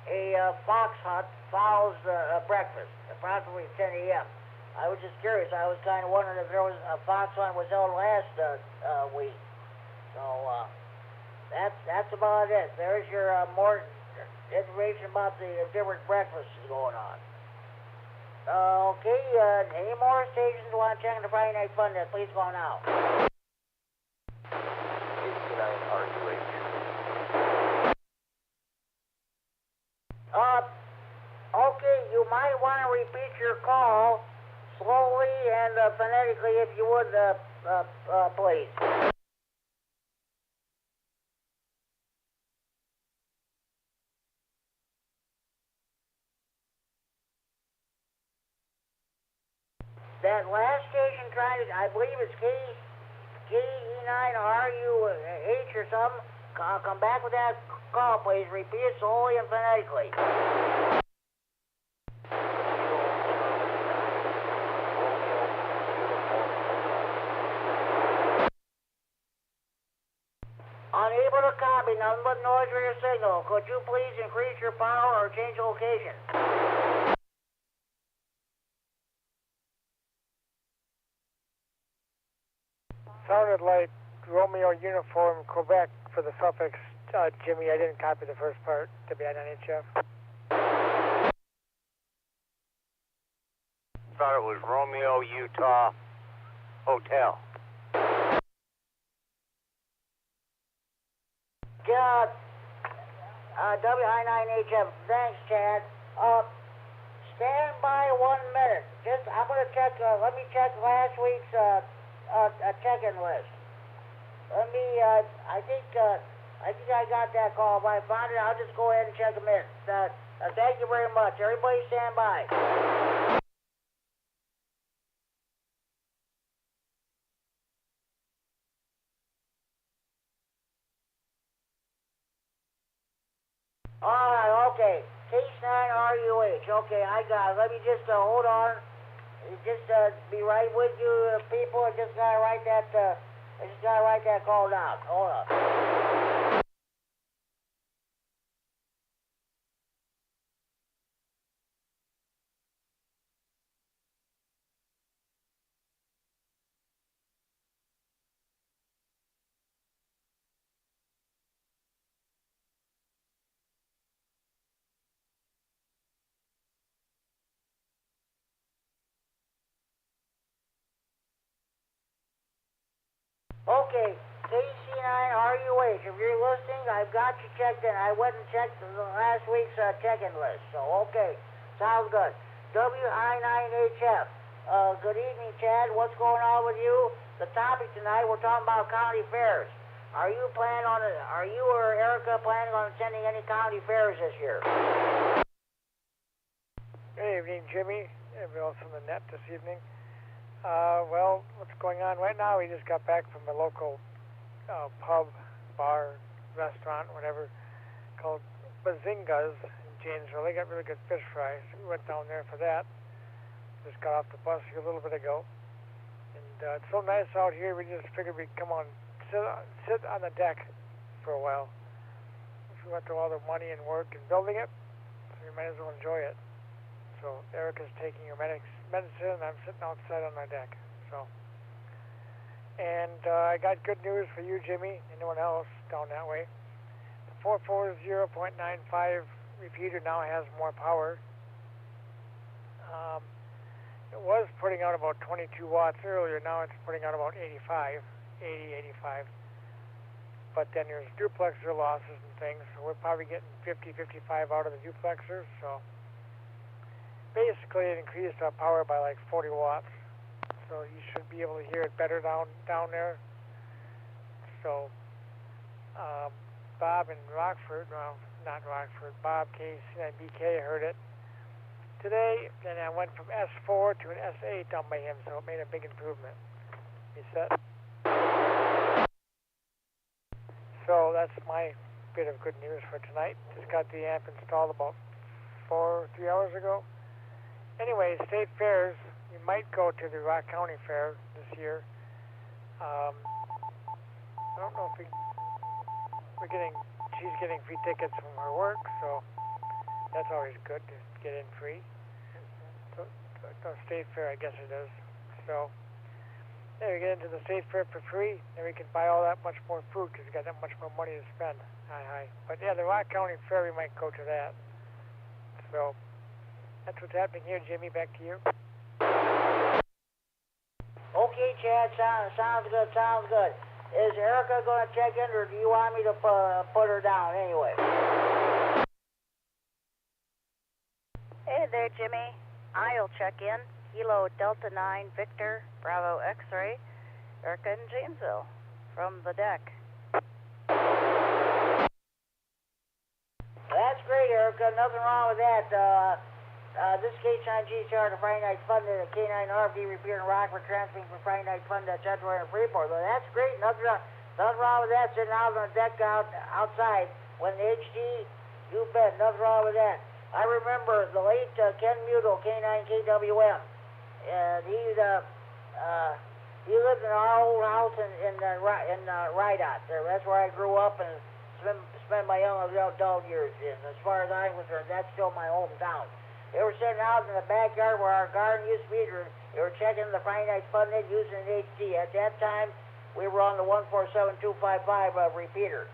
a fox hunt follows breakfast, approximately 10 a.m. I was just curious. I was kind of wondering if there was a fox hunt was held last week. So that's about it. There's your more information about the different breakfasts going on. Okay, any more stations you want to check in the Friday Night Fun Net, please go now. K9RFD. Okay, you might want to repeat your call slowly and phonetically if you would, please. That last station I believe it's K9RUH or something. Come back with that call, please. Repeat it slowly and phonetically. Unable to copy, nothing but noise for your signal. Could you please increase your power or change location? Sounded like Romeo Uniform Quebec for the suffix Jimmy. I didn't copy the first part to be on NHF. Thought it was Romeo, Utah Hotel. W9AXD. Thanks, Chad. Stand by 1 minute. I'm going to check, let me check last week's check-in list. I think I got that call. If I found it, I'll just go ahead and check them in. Thank you very much. Everybody stand by. All right, okay. K9RUH. Okay, I got it. Let me just hold on. Just be right with you, people. I just gotta write that. Call down. Hold on. Okay, KC K9RUH. If you're listening, I've got you checked in. I went and checked last week's check-in list. So, okay. Sounds good. W9AXD. Good evening, Chad. What's going on with you? The topic tonight, we're talking about county fairs. Are you or Erica planning on attending any county fairs this year? Good evening, Jimmy. Everybody else on the net this evening. Well, what's going on right now? We just got back from a local pub, bar, restaurant, whatever, called Bazinga's in Janesville. They got really good fish fries. We went down there for that. Just got off the bus a little bit ago. And it's so nice out here, we just figured we'd come on, sit on the deck for a while. We went through all the money and work and building it, so we might as well enjoy it. So Erica's taking her medicine, and I'm sitting outside on my deck. So, and I got good news for you, Jimmy. Anyone else down that way? The 440.95 repeater now has more power. It was putting out about 22 watts earlier. Now it's putting out about 80, 85. But then there's duplexer losses and things, so we're probably getting 50, 55 out of the duplexers. So basically, it increased our power by like 40 watts. So you should be able to hear it better down there. So Bob in Rockford, well, not Rockford, Bob K9BK heard it today, and I went from S4 to an S8 down by him, so it made a big improvement. You set? So that's my bit of good news for tonight. Just got the amp installed about 3 hours ago. Anyway, state fairs, you might go to the Rock County Fair this year. I don't know if she's getting free tickets from her work, so that's always good to get in free. So state fair, I guess it is. So there we get into the state fair for free, and we can buy all that much more food because we got that much more money to spend. Hi. But yeah, the Rock County Fair, we might go to that. So that's what's happening here, Jimmy. Back to you. Okay, Chad. Sounds good. Is Erica going to check in, or do you want me to put her down anyway? Hey there, Jimmy. I'll check in. Kilo Delta 9 Victor Bravo X-ray. Erica in Janesville from the deck. That's great, Erica. Nothing wrong with that. This is K9GCR, the Friday Night Fun, the K9RFD Repeater in Rockford, transmitting from Friday Night Fun to Central and Freeport. So that's great. Nothing wrong with that. Sitting out on the deck outside when the HD, you bet. Nothing wrong with that. I remember the late Ken Muto, K9KWM. And he lived in our old house in Rydot there. That's where I grew up and spent my young adult years in. As far as I'm concerned, that's still my hometown. They were sitting out in the backyard where our garden used to be. They were checking the Friday Night Fun net using an HD. At that time, we were on the 147255 repeater.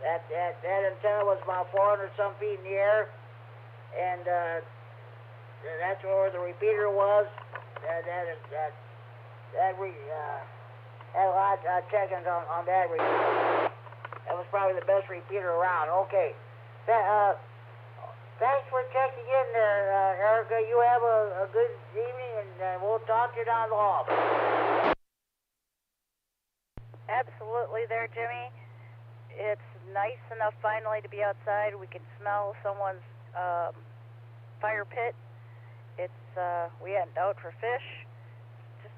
That antenna was about 400 some feet in the air, and that's where the repeater was. Had a lot of check-ins on that repeater. That was probably the best repeater around. Okay. Thanks for checking in there, Erica. You have a good evening, and we'll talk to you down the hall. Absolutely there, Jimmy. It's nice enough finally to be outside. We can smell someone's fire pit. We hadn't out for fish. Just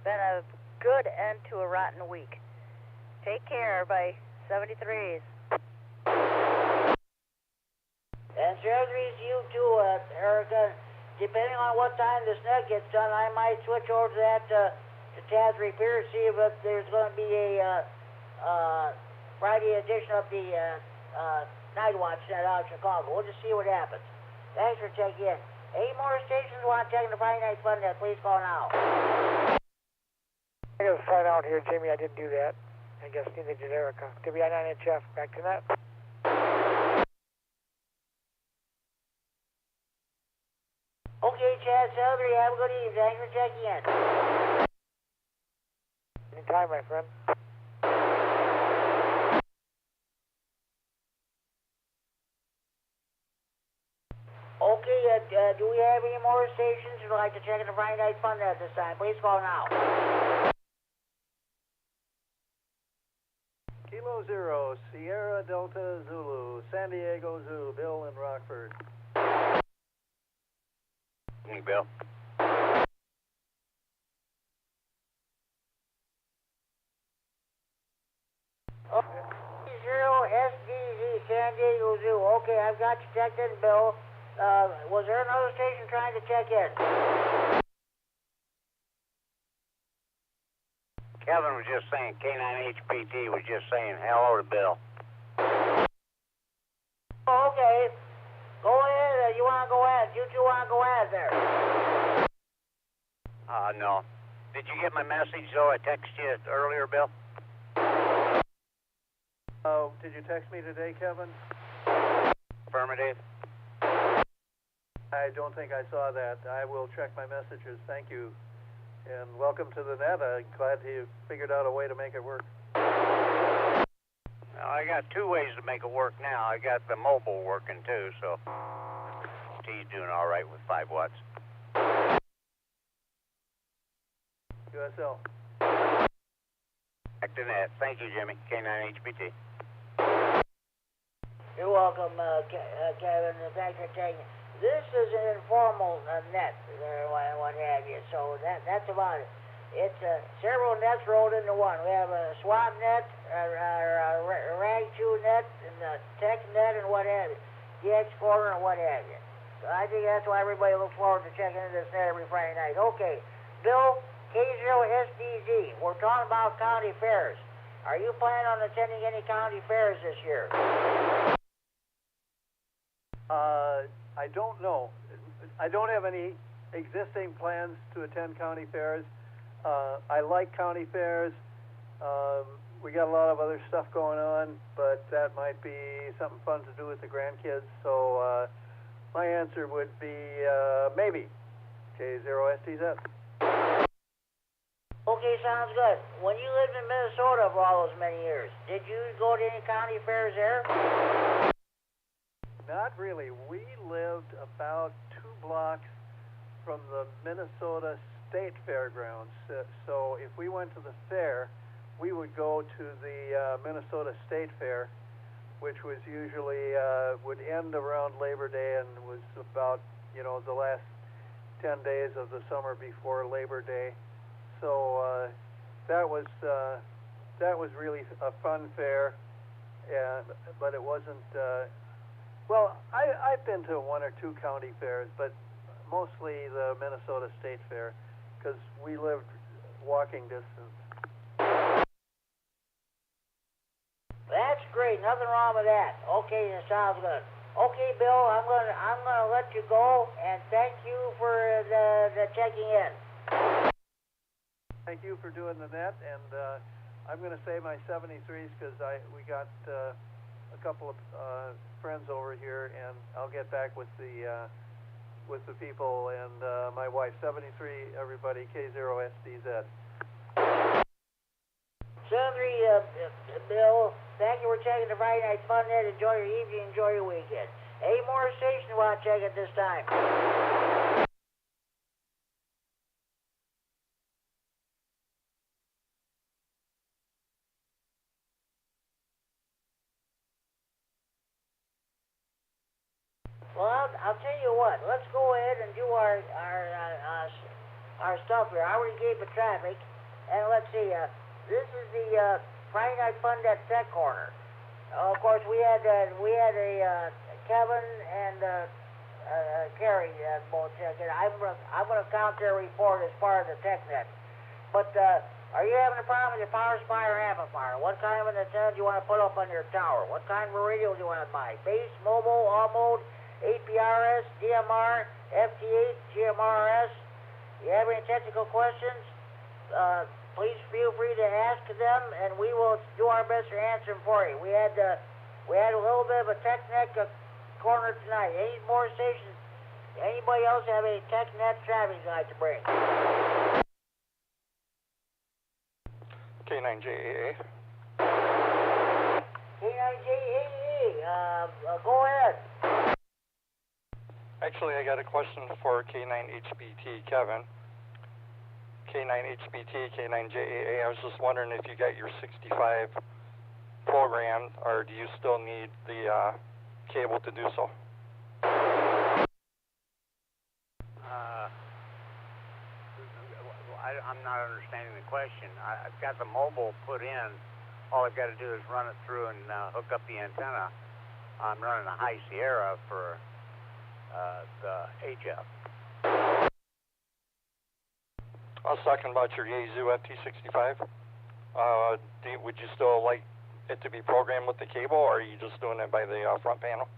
been a good end to a rotten week. Take care, everybody. 73s. And 73s to you too, Erica. Depending on what time this net gets done, I might switch over to that to Tad's Repair, see if there's going to be a Friday edition of the Night Watch net out of Chicago. We'll just see what happens. Thanks for checking in. Any more stations want to check in the Friday Night Fun net, please call now. I got to sign out here, Jimmy. I didn't do that. I guess neither did Erica. WI9HF, back to net. Okay, Chad Sellery, have a good evening. Thanks for checking in. Anytime, my friend. Okay, do we have any more stations who'd like to check in the Friday night fun at this time? Please call now. Kilo 0, Sierra Delta Zulu, San Diego Zoo, Bill in Rockford. Hey, Bill. K9RFD San Diego Zoo. Okay, I've got you checked in, Bill. Was there another station trying to check in? Kevin was just saying, K9HPT was just saying hello to Bill. Oh, okay. Go ahead. You want to go ahead. You two want to go ahead there. No. Did you get my message, though? I texted you earlier, Bill. Oh, did you text me today, Kevin? Affirmative. I don't think I saw that. I will check my messages. Thank you. And welcome to the net. I'm glad you figured out a way to make it work. Well, I got two ways to make it work now. I got the mobile working, too, so T's doing all right with 5 watts. USL. Back to net. Thank you, Jimmy. K9HPT. You're welcome, Kevin. Thanks for taking. This is an informal net, what have you. So that's about it. It's several nets rolled into one. We have a swamp net, a rag chew net, and a tech net, and what have you. DX corner and what have you. So I think that's why everybody looks forward to checking into this net every Friday night. Okay, Bill, K0SDZ. We're talking about county fairs. Are you planning on attending any county fairs this year? I don't know. I don't have any existing plans to attend county fairs. I like county fairs. We got a lot of other stuff going on, but that might be something fun to do with the grandkids. So my answer would be maybe K0STZ. Okay, sounds good. When you lived in Minnesota for all those many years, did you go to any county fairs there? Not really. We lived about 2 blocks from the Minnesota State Fairgrounds. So if we went to the fair, we would go to the Minnesota State Fair, which was usually would end around Labor Day and was about, the last 10 days of the summer before Labor Day. So that was really a fun fair, but it wasn't. Well, I've been to 1 or 2 county fairs, but mostly the Minnesota State Fair, because we lived walking distance. That's great. Nothing wrong with that. Okay, that sounds good. Okay, Bill, I'm gonna let you go, and thank you for the checking in. Thank you for doing the net, and I'm going to save my 73s because we got a couple of friends over here, and I'll get back with the people and my wife. 73, everybody. K0SDZ. 73, Bill. Thank you for checking the Friday Night Fun Net. Enjoy your evening. Enjoy your weekend. Any more stations want to check at this time? Well, I'll tell you what. Let's go ahead and do our stuff here. I already gave the traffic, and let's see. This is the Friday Night Fun Net Tech Corner. Of course, we had a Kevin and Carrie both check it. I'm gonna count their report as part of the tech net. But are you having a problem with your power supply or amplifier? What kind of an antenna do you want to put up on your tower? What kind of a radio do you want to buy? Base, mobile, all mode, APRS, DMR, FT8, GMRS. You have any technical questions? Please feel free to ask them, and we will do our best to answer them for you. We had a little bit of a tech net corner tonight. Any more stations? Anybody else have any tech net traffic they'd like to bring? K9JAA. K9JAA, go ahead. Actually, I got a question for K9HBT, Kevin. K9HBT, K9JAA. I was just wondering if you got your 65 programmed, or do you still need the cable to do so? I'm not understanding the question. I've got the mobile put in. All I've got to do is run it through and hook up the antenna. I'm running a High Sierra for the HF. I was talking about your Yaesu FT65. Would you still like it to be programmed with the cable, or are you just doing it by the front panel?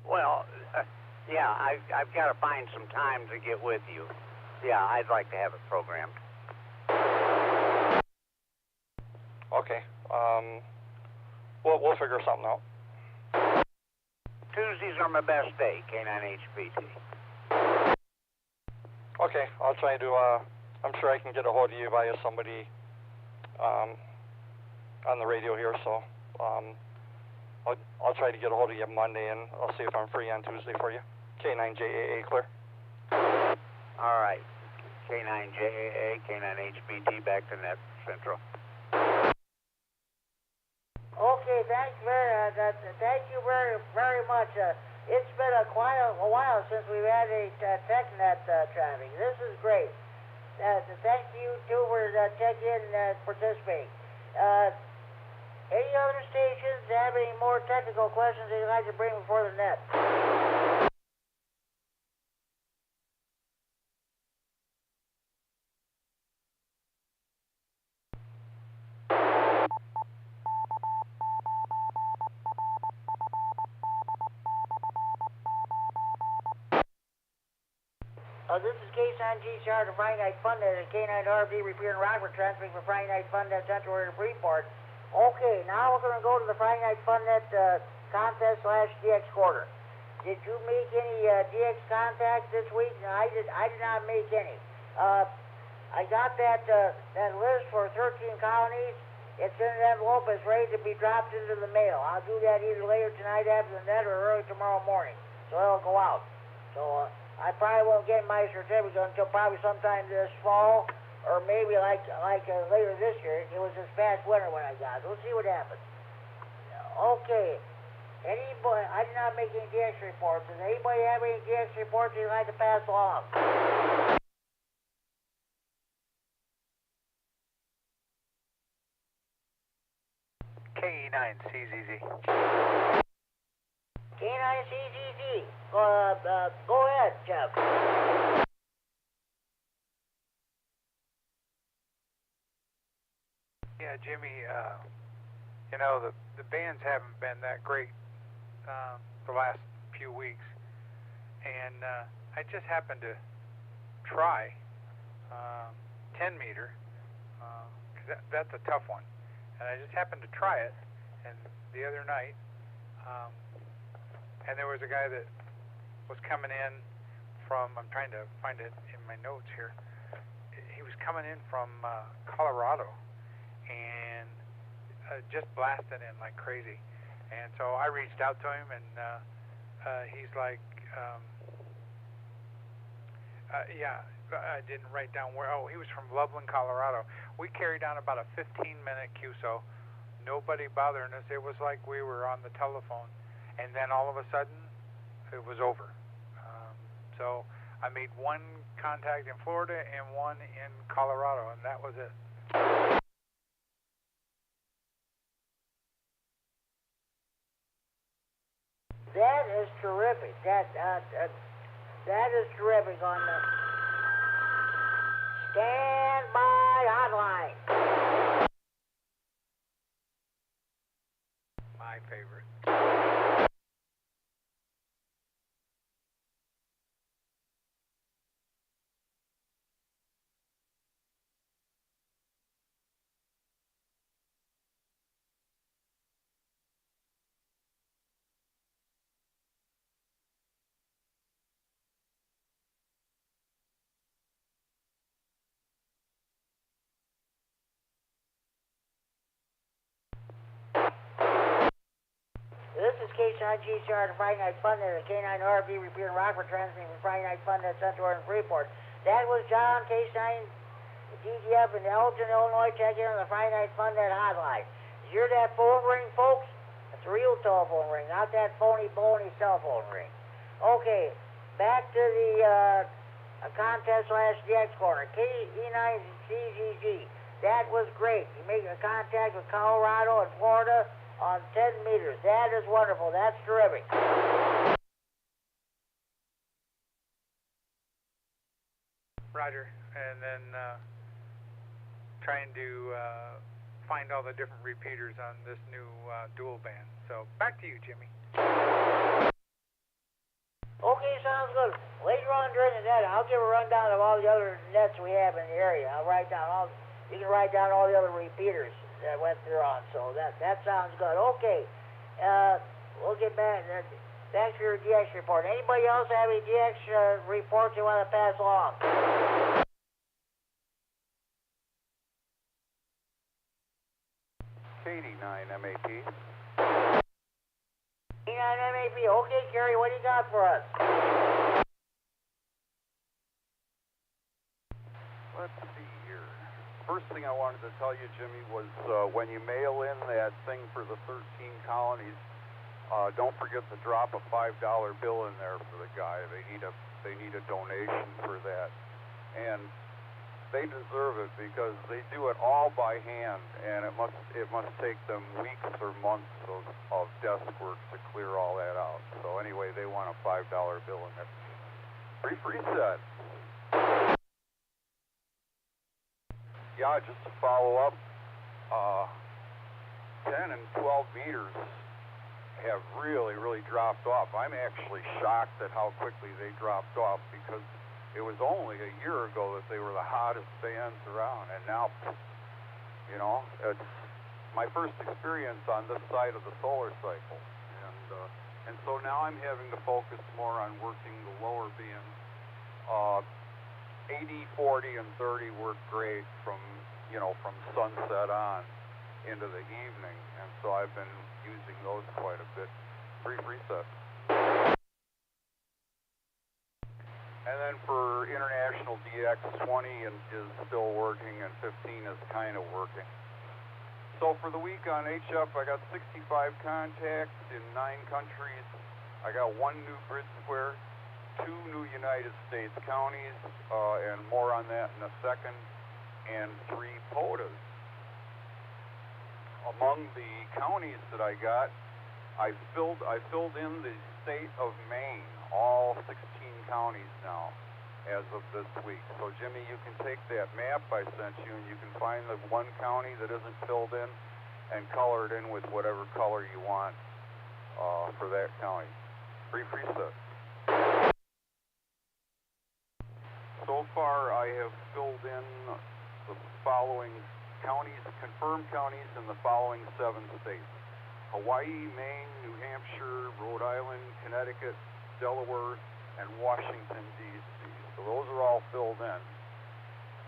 Well, yeah, I've got to find some time to get with you. Yeah, I'd like to have it programmed. Okay. We'll figure something out. Tuesdays are my best day, K9HBT. Okay, I'll try to, I'm sure I can get a hold of you via somebody on the radio here, so I'll try to get a hold of you Monday, and I'll see if I'm free on Tuesday for you. K9JAA, clear? All right. K9JAA, K9HBT, back to Net Central. Okay, thank you very much. It's been a while since we've had a TechNet traffic. This is great. Thank you too for checking in and participating. Any other stations have any more technical questions they'd like to bring before the net? This is K9G Charter Friday Night Fun at K9RFD Repeater and Rockford, transmitting for Friday Night Fun at Central Area Freeport. Okay, now we're going to go to the Friday Night Fun Net contest / DX quarter. Did you make any DX contacts this week? No, I did not make any. I got that list for 13 colonies. It's in an envelope. It's ready to be dropped into the mail. I'll do that either later tonight after the net or early tomorrow morning. So it'll go out. So I probably won't get my certificate until probably sometime this fall, or maybe like later this year. It was this past winter when I got it. We'll see what happens. Okay. Anybody? I did not make any DX reports. Does anybody have any DX reports they'd like to pass along? K9CZZ. K9CZZ. Go ahead, Jeff. Yeah, Jimmy, you know, the bands haven't been that great the last few weeks, and I just happened to try 10 meter, because that's a tough one, and I just happened to try it, and the other night, and there was a guy that was coming in from, I'm trying to find it in my notes here, he was coming in from Colorado, and just blasting in like crazy. And so I reached out to him, and he's like, yeah, I didn't write down where. Oh, he was from Loveland, Colorado. We carried on about a 15-minute QSO. Nobody bothering us. It was like we were on the telephone, and then all of a sudden, it was over. So I made one contact in Florida and one in Colorado, and that was it. That is terrific. That is terrific on the standby hotline. My favorite. is K9GCR, the Friday Night Fun Net, the K9RFD Repeater in Rockford, transmitting from Friday Night Fun Net, Central and Freeport. That was John, K9 DGF in Elgin, Illinois, checking on the Friday Night Fun Net hotline. You hear that phone ring, folks? That's a real telephone ring, not that phony cell phone ring. Okay, back to the contest / DX corner. KD9CGG. That was great. You make a contact with Colorado and Florida on 10 meters. That is wonderful. That's terrific. Roger. And then trying to find all the different repeaters on this new dual band. So back to you, Jimmy. Okay, sounds good. Later on during the net, I'll give a rundown of all the other nets we have in the area. I'll write down all. You can write down all the other repeaters that went through on. So that sounds good. Okay, we'll get back. Thanks for your DX report. Anybody else have any DX reports you want to pass along? KD9MED. K9MED. Okay, Kerry, what do you got for us? Let's see here. First thing I wanted to tell you, Jimmy, was when you mail in that thing for the 13 colonies, don't forget to drop a $5 bill in there for the guy. They need a donation for that, and they deserve it because they do it all by hand, and it must take them weeks or months of desk work to clear all that out. So anyway, they want a $5 bill in there. Brief reset. Yeah, just to follow up, 10 and 12 meters have really dropped off. I'm actually shocked at how quickly they dropped off because it was only a year ago that they were the hottest bands around, and now, you know, it's my first experience on this side of the solar cycle, and so now I'm having to focus more on working the lower bands. 80, 40, and 30 work great from sunset on into the evening, and so I've been using those quite a bit. Brief reset. And then for international DX, 20 is still working and 15 is kind of working. So for the week on HF, I got 65 contacts in 9 countries. I got 1 new grid square, 2 new United States counties, and more on that in a second, and 3 POTAs. Among the counties that I got, I filled in the state of Maine, all 16 counties now, as of this week. So Jimmy, you can take that map I sent you and you can find the one county that isn't filled in and color it in with whatever color you want for that county. Brief reset. So far I have filled in the following counties, confirmed counties in the following 7 states: Hawaii, Maine, New Hampshire, Rhode Island, Connecticut, Delaware, and Washington, D.C. So those are all filled in.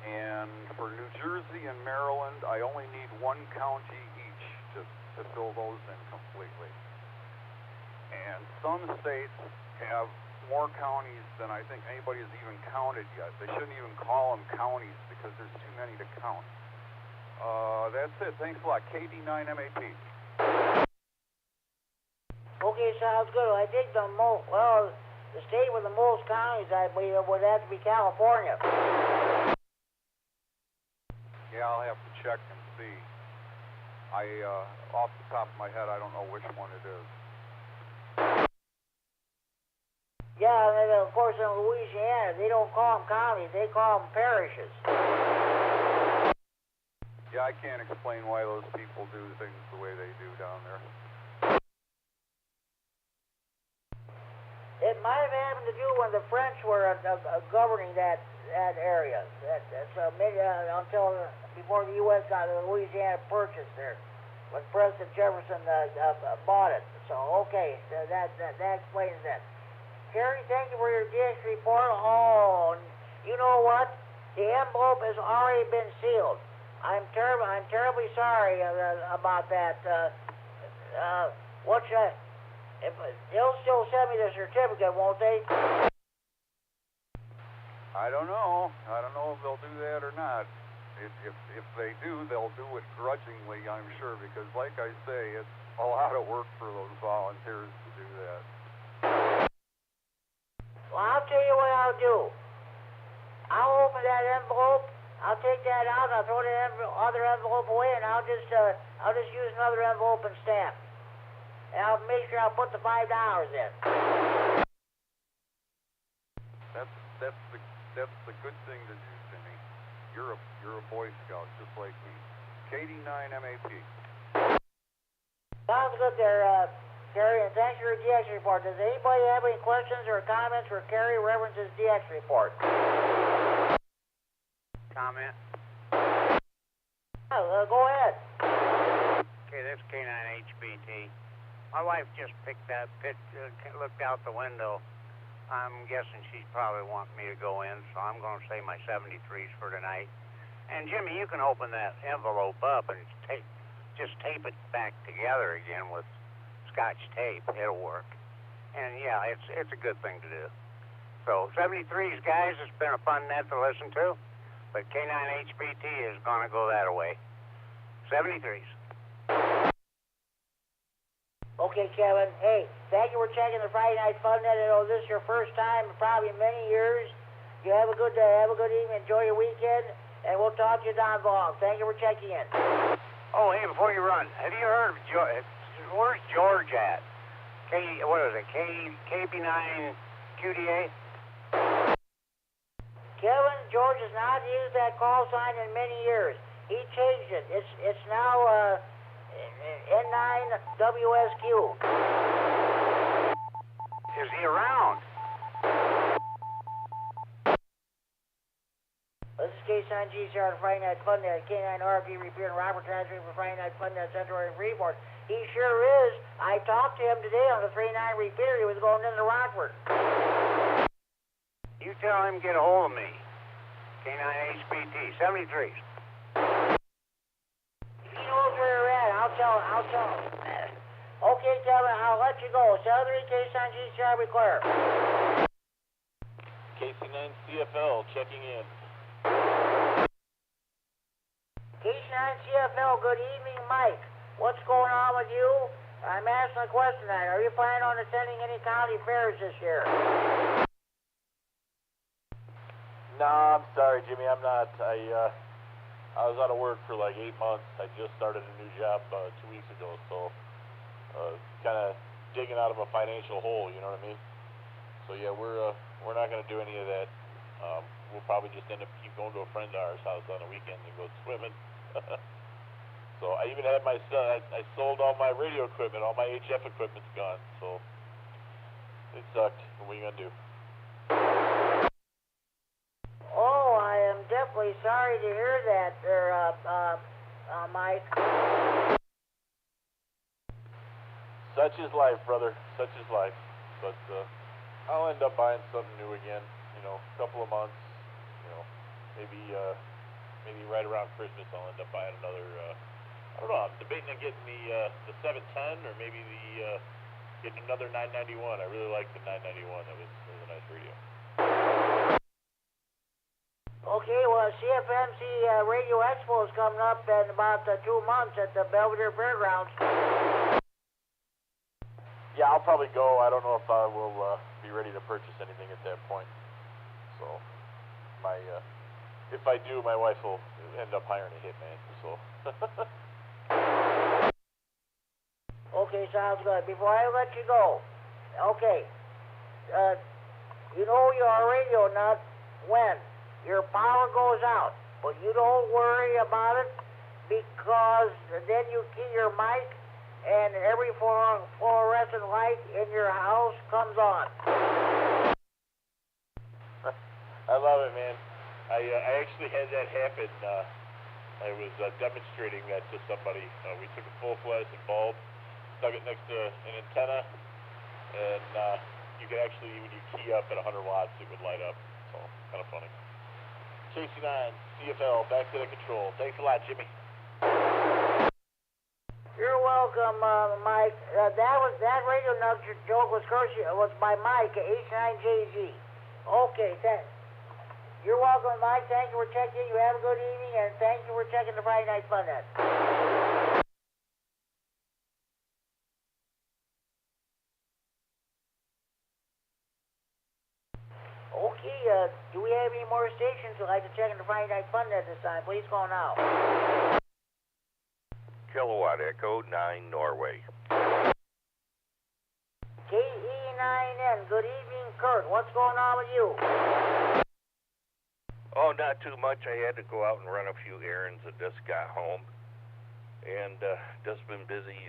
And for New Jersey and Maryland, I only need 1 county each to fill those in completely. And some states have more counties than I think anybody has even counted yet. They shouldn't even call them counties because there's too many to count. That's it. Thanks a lot. KD9MED. Okay, sounds good. I think the state with the most counties, I believe, would have to be California. Yeah, I'll have to check and see. Off the top of my head, I don't know which one it is. Yeah, and of course in Louisiana, they don't call them counties, they call them parishes. Yeah, I can't explain why those people do things the way they do down there. It might have happened to do when the French were governing that area. Until before the U.S. got the Louisiana Purchase there, when President Jefferson bought it. So okay, that explains that. Kerry, thank you for your DX report. Oh, you know what? The envelope has already been sealed. I'm terribly sorry about that. They'll still send me the certificate, won't they? I don't know. I don't know if they'll do that or not. If they do, they'll do it grudgingly, I'm sure, because like I say, it's a lot of work for those volunteers to do that. Well, I'll tell you what I'll do. I'll open that envelope, I'll take that out, I'll throw the other envelope away, and I'll just use another envelope and stamp. And I'll make sure I'll put the $5 in. That's the good thing to do, Jimmy. You're a Boy Scout just like me. KD9MED. Sounds good there, Kerry, and thanks for your DX report. Does anybody have any questions or comments for Kerry references DX report? Comment? Go ahead. Okay, this K9HBT. My wife just looked out the window. I'm guessing she's probably wanting me to go in, so I'm going to say my 73s for tonight. And Jimmy, you can open that envelope up and just tape it back together again with Scotch tape. It'll work. And yeah, it's a good thing to do. So 73s, guys, it's been a fun net to listen to. But K9HBT is going to go that way. 73s. Okay, Kevin. Hey, thank you for checking the Friday Night Fun Net. I know this is your first time in probably many years. You have a good day. Have a good evening. Enjoy your weekend. And we'll talk to you down the line. Thank you for checking in. Oh, hey, before you run, have you heard of where's George at? What is it? KB9QDA? Kevin, George has not used that call sign in many years. He changed it. It's now N9WSQ. Is he around? This is K9GCR, Friday Night Fun Net, K9RFD Repeater, and Robert transferring for Friday Night Fun Net, Central and Freeport. He sure is. I talked to him today on the 39 Repeater. He was going into Rockford. You tell him get a hold of me. K9HBT, 73s. If he knows where you're at, I'll tell him. Okay, Kevin, I'll let you go. 73 K9GCR, be clear. KC9CFL checking in. K9CFL, good evening, Mike. What's going on with you? I'm asking a question tonight. Are you planning on attending any county fairs this year? No, I'm sorry, Jimmy, I'm not. I was out of work for like 8 months. I just started a new job 2 weeks ago, so kind of digging out of a financial hole, you know what I mean? So yeah, we're not going to do any of that. We'll probably just end up keep going to a friend of ours' house on the weekends and go swimming. So I even had my son, I sold all my radio equipment, all my HF equipment's gone, so it sucked. What are you going to do? Oh, I am definitely sorry to hear that there, Mike. Such is life, brother. Such is life. But I'll end up buying something new again, you know, a couple of months, you know, maybe right around Christmas I'll end up buying another, I don't know, I'm debating on getting the 710 or maybe getting another 991. I really like the 991. That was a nice radio. Okay, well, CFMC Radio Expo is coming up in about 2 months at the Belvedere Fairgrounds. Yeah, I'll probably go. I don't know if I will be ready to purchase anything at that point. So, if I do, my wife will end up hiring a hitman. So. Okay, sounds good. Before I let you go, okay, you know you're a radio nut when your power goes out, but you don't worry about it because then you key your mic and every fluorescent light in your house comes on. I love it, man. I actually had that happen. I was demonstrating that to somebody. We took a full fluorescent bulb, stuck it next to an antenna, and you could actually, when you key up at 100 watts, it would light up. So, kind of funny. KC9, CFL, back to the control. Thanks a lot, Jimmy. You're welcome. welcome, Mike. That radio joke was by Mike at H9JZ. Okay, thanks. You're welcome, Mike. Thank you for checking. You have a good evening, and thank you for checking the Friday Night Fun Net. Okay, do we have any more stations who'd like to check in the Friday Night Fun Net this time? Please call now. Kilowatt Echo 9 Norway. KD9MED, good evening, Kurt. What's going on with you? Oh, not too much. I had to go out and run a few errands. I just got home. And just been busy,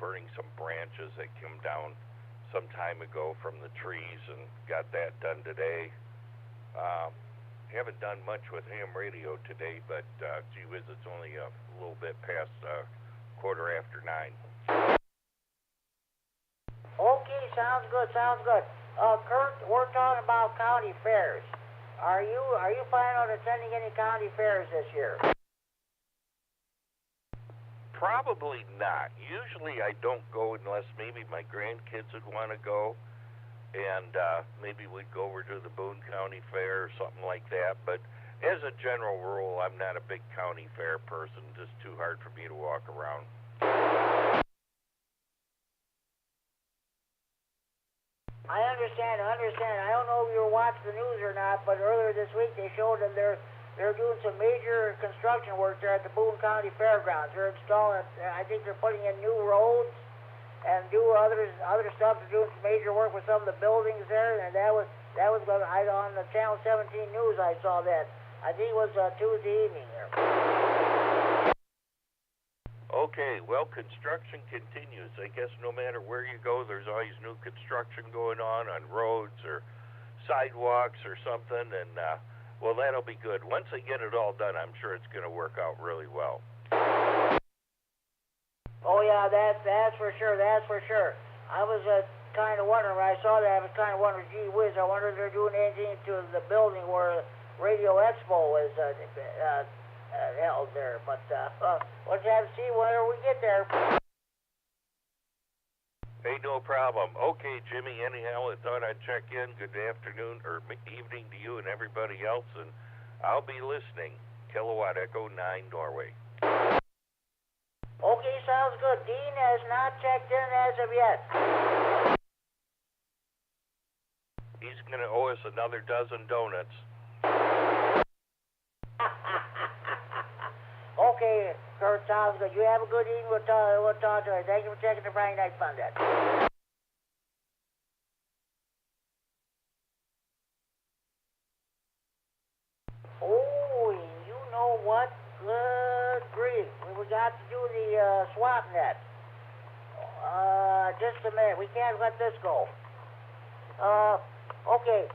burning some branches that came down some time ago from the trees, and got that done today. Haven't done much with ham radio today, but gee whiz, it's only a little bit past 9:15. Okay, sounds good, Kurt, we're talking about county fairs. Are you planning on attending any county fairs this year? Probably not. Usually I don't go unless maybe my grandkids would want to go, and maybe we'd go over to the Boone County Fair or something like that. But as a general rule, I'm not a big county fair person. Just too hard for me to walk around. I understand. I don't know if you were watching the news or not, but earlier this week they showed that they're doing some major construction work there at the Boone County Fairgrounds. They're installing, I think they're putting in new roads and do other stuff. They're doing some major work with some of the buildings there, and that was on the Channel 17 News. I saw that. I think it was Tuesday evening there. Okay, well, construction continues. I guess no matter where you go, there's always new construction going on roads or sidewalks or something, and well, that'll be good. Once they get it all done, I'm sure it's going to work out really well. Oh yeah, that's for sure. I was kind of wondering when I saw that. I was kind of wondering, gee whiz, I wonder if they're doing anything to the building where Radio Expo was held there. But we'll have to see whenever we get there. Hey, no problem. Okay, Jimmy, anyhow, I thought I'd check in. Good afternoon or evening to you and everybody else, and I'll be listening. Kilowatt Echo 9 Norway. Okay, sounds good. Dean has not checked in as of yet. He's going to owe us another dozen donuts. Okay, Kurt, sounds good. You have a good evening. We'll talk to you. Thank you for checking the Friday Night Fun Net. Oh, and you know what? Good grief. We got to do the swap net. Just a minute. We can't let this go. Okay.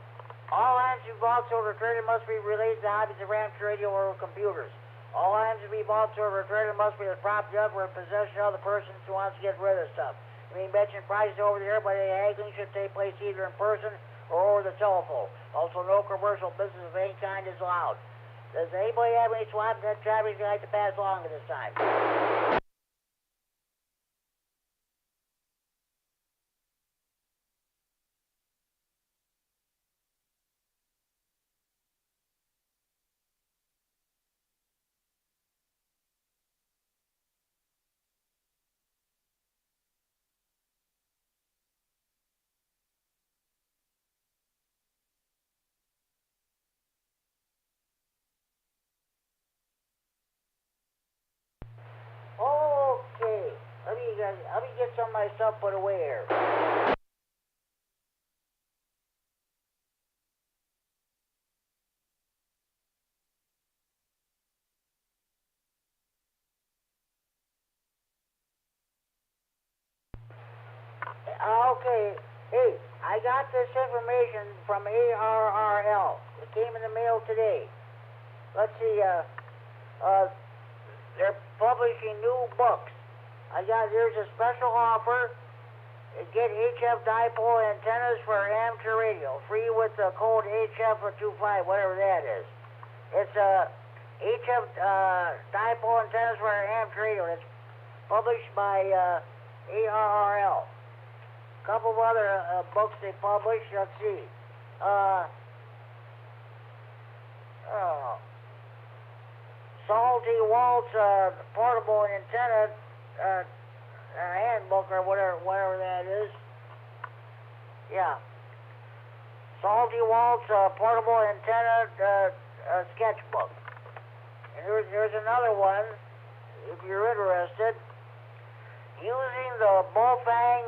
All lines involved over trailer must be related to hobbies of amateur radio or computers. All items to be bought to a returner must be the property of or in possession of the person who wants to get rid of stuff. I mean, mention prices over the air, but the haggling should take place either in person or over the telephone. Also, no commercial business of any kind is allowed. Does anybody have any swap net traffic they'd like to pass along at this time? Okay, let me get some of my stuff put away here. Okay, hey, I got this information from ARRL. It came in the mail today. Let's see, they're publishing new books. Here's a special offer. Get HF dipole antennas for amateur radio, free with the code HF25, whatever that is. It's HF dipole antennas for amateur radio. It's published by ARRL. A couple of other books they published. Let's see. Salty Walt's portable antenna handbook or whatever that is. Yeah. Salty Walt's portable antenna sketchbook. And here's another one, if you're interested. Using the Bullfang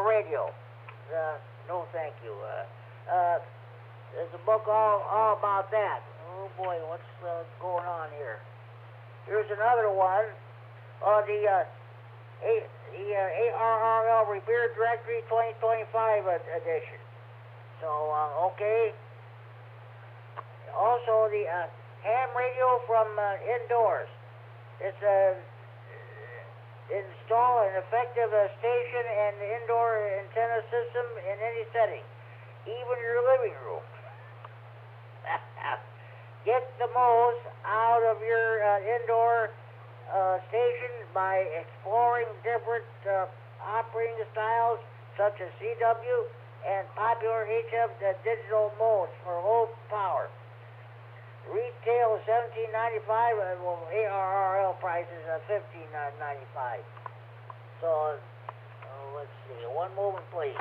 radio. No, thank you. There's a book all about that. Oh boy, what's going on here? Here's another one. The ARRL Repeater Directory 2025 edition. So, okay. Also, the ham radio from indoors. It's install an effective station and indoor antenna system in any setting, even your living room. Get the most out of your indoor station by exploring different operating styles such as CW and popular HF digital modes for low power. Retail is $17.95, well, ARRL price is $15.95. So, let's see, one moment, please.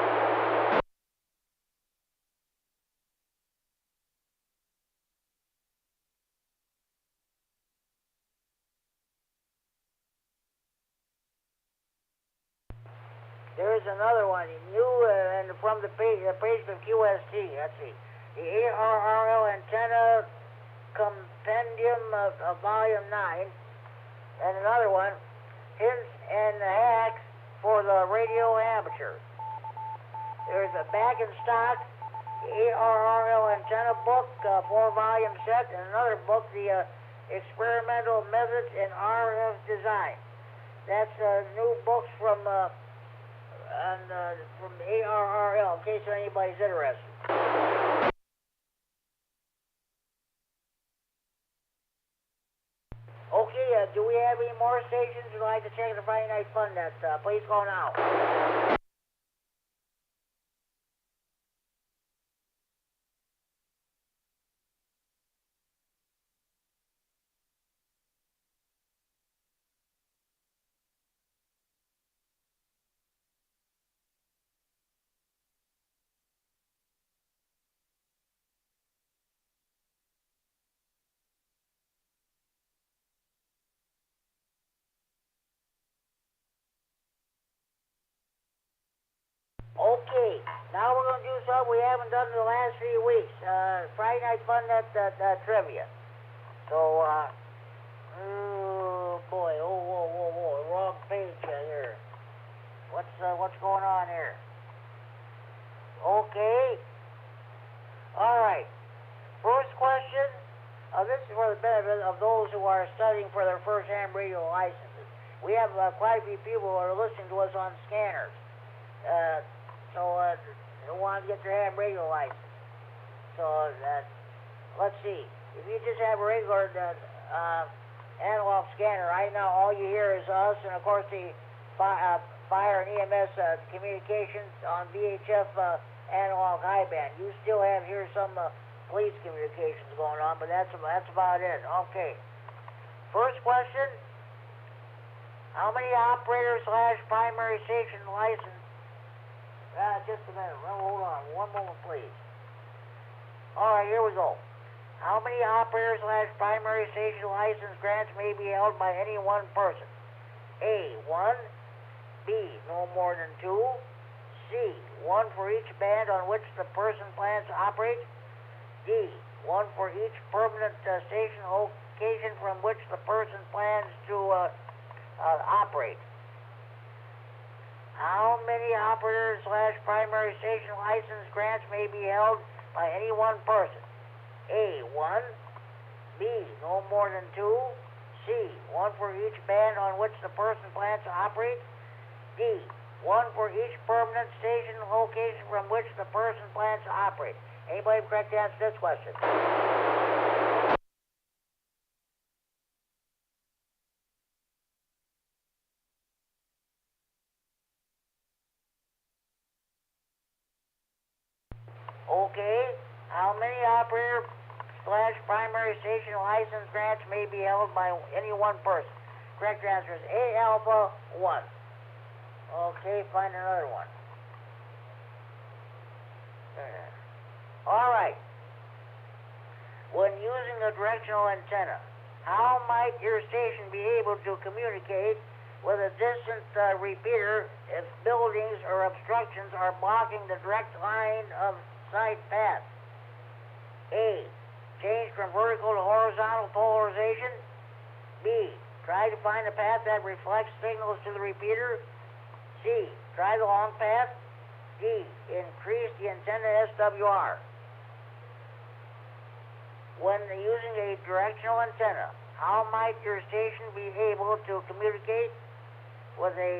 There's another one, new and from the page from QST. Let's see, the ARRL antenna Compendium of Volume 9, and another one, Hints and Hacks for the Radio Amateur. There's a back in stock ARRL antenna book, 4-volume set, and another book, the Experimental Methods in RF Design. That's new books from ARRL, in case anybody's interested. Okay, do we have any more stations who'd like to check the Friday Night Fun Net? Please go now. Okay, now we're going to do something we haven't done in the last 3 weeks. Friday Night Fun Net trivia. So, oh boy, whoa, wrong page here. What's going on here? Okay. All right. First question. This is for the benefit of those who are studying for their first ham radio licenses. We have quite a few people who are listening to us on scanners. So they want to get their ham radio license. So let's see. If you just have a regular analog scanner, right now all you hear is us and of course the fire and EMS communications on VHF analog high band. You still have here some police communications going on, but that's about it. Okay. First question: how many operators / primary station license? Just a minute. Hold on. One moment, please. All right, here we go. How many operators / primary station license grants may be held by any one person? A, 1. B, no more than 2. C, 1 for each band on which the person plans to operate. D, 1 for each permanent station location from which the person plans to operate. How many operators / primary station license grants may be held by any one person? A, 1. B, no more than 2. C, 1 for each band on which the person plans to operate. D, 1 for each permanent station location from which the person plans to operate. Anybody correct to answer this question? Okay. How many operator / primary station license grants may be held by any one person? Correct answer is A alpha 1. Okay, find another one. All right. When using a directional antenna, how might your station be able to communicate with a distant repeater if buildings or obstructions are blocking the direct line of sight path? A. Change from vertical to horizontal polarization. B. Try to find a path that reflects signals to the repeater. C. Try the long path. D. Increase the antenna SWR. When using a directional antenna, how might your station be able to communicate with a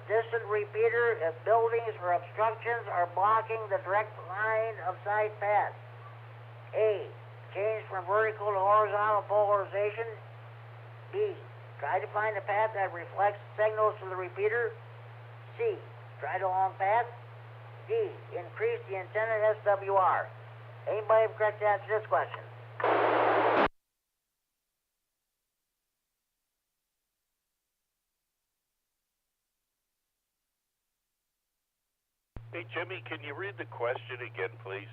distant repeater if buildings or obstructions are blocking the direct line of sight path? A. Change from vertical to horizontal polarization. B. Try to find a path that reflects signals to the repeater. C. Try the long path. D. Increase the antenna SWR. Anybody have correct answer to this question? Hey, Jimmy, can you read the question again, please?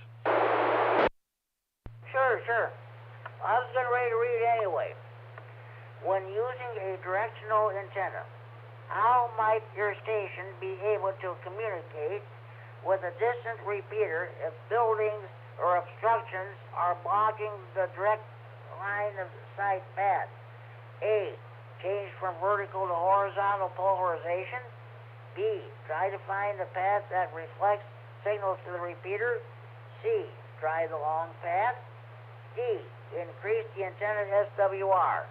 Sure. I was getting ready to read anyway. When using a directional antenna, how might your station be able to communicate with a distant repeater if buildings or obstructions are blocking the direct line of sight path? A. Change from vertical to horizontal polarization. B. Try to find a path that reflects signals to the repeater. C. Try the long path. D. Increase the antenna SWR.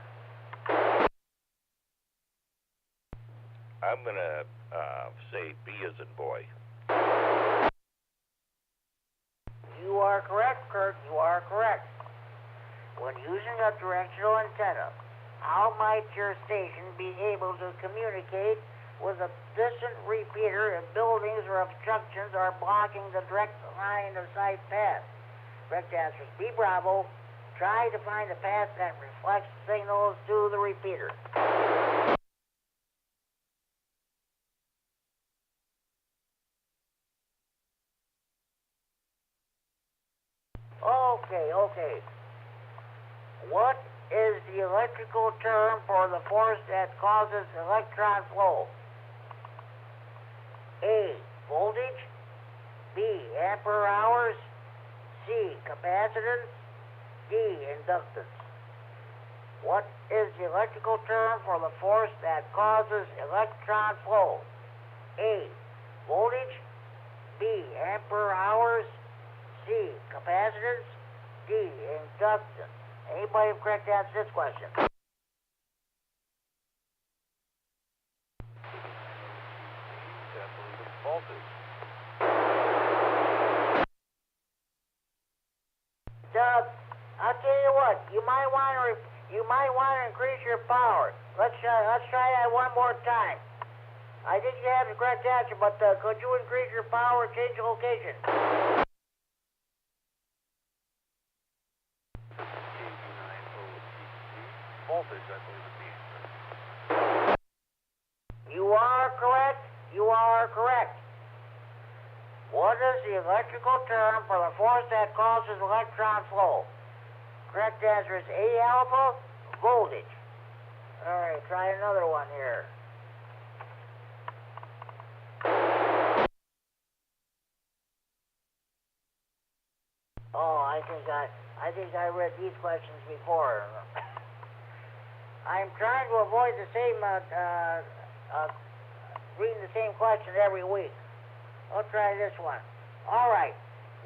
I'm going to say B as in boy. You are correct, Kurt. You are correct. When using a directional antenna, how might your station be able to communicate with a distant repeater if buildings or obstructions are blocking the direct line of sight path? Correct answer is B Bravo. Try to find a path that reflects signals to the repeater. Okay. What is the electrical term for the force that causes electron flow? A. Voltage. B. Ampere hours. C. Capacitance. D. Inductance. What is the electrical term for the force that causes electron flow? A. Voltage. B. Ampere hours. C. Capacitance. D. Inductance. Anybody have correct answer to this question? Voltage. Doug, I'll tell you what. You might want to increase your power. Let's try that one more time. I think you have the correct answer, but could you increase your power and change the location? Voltage, I believe, is the answer. You are correct. What is the electrical term for the force that causes electron flow? Correct answer is A alpha, voltage. All right, try another one here. Oh, I think I read these questions before. I'm trying to avoid the same reading the same question every week. I'll try this one. All right.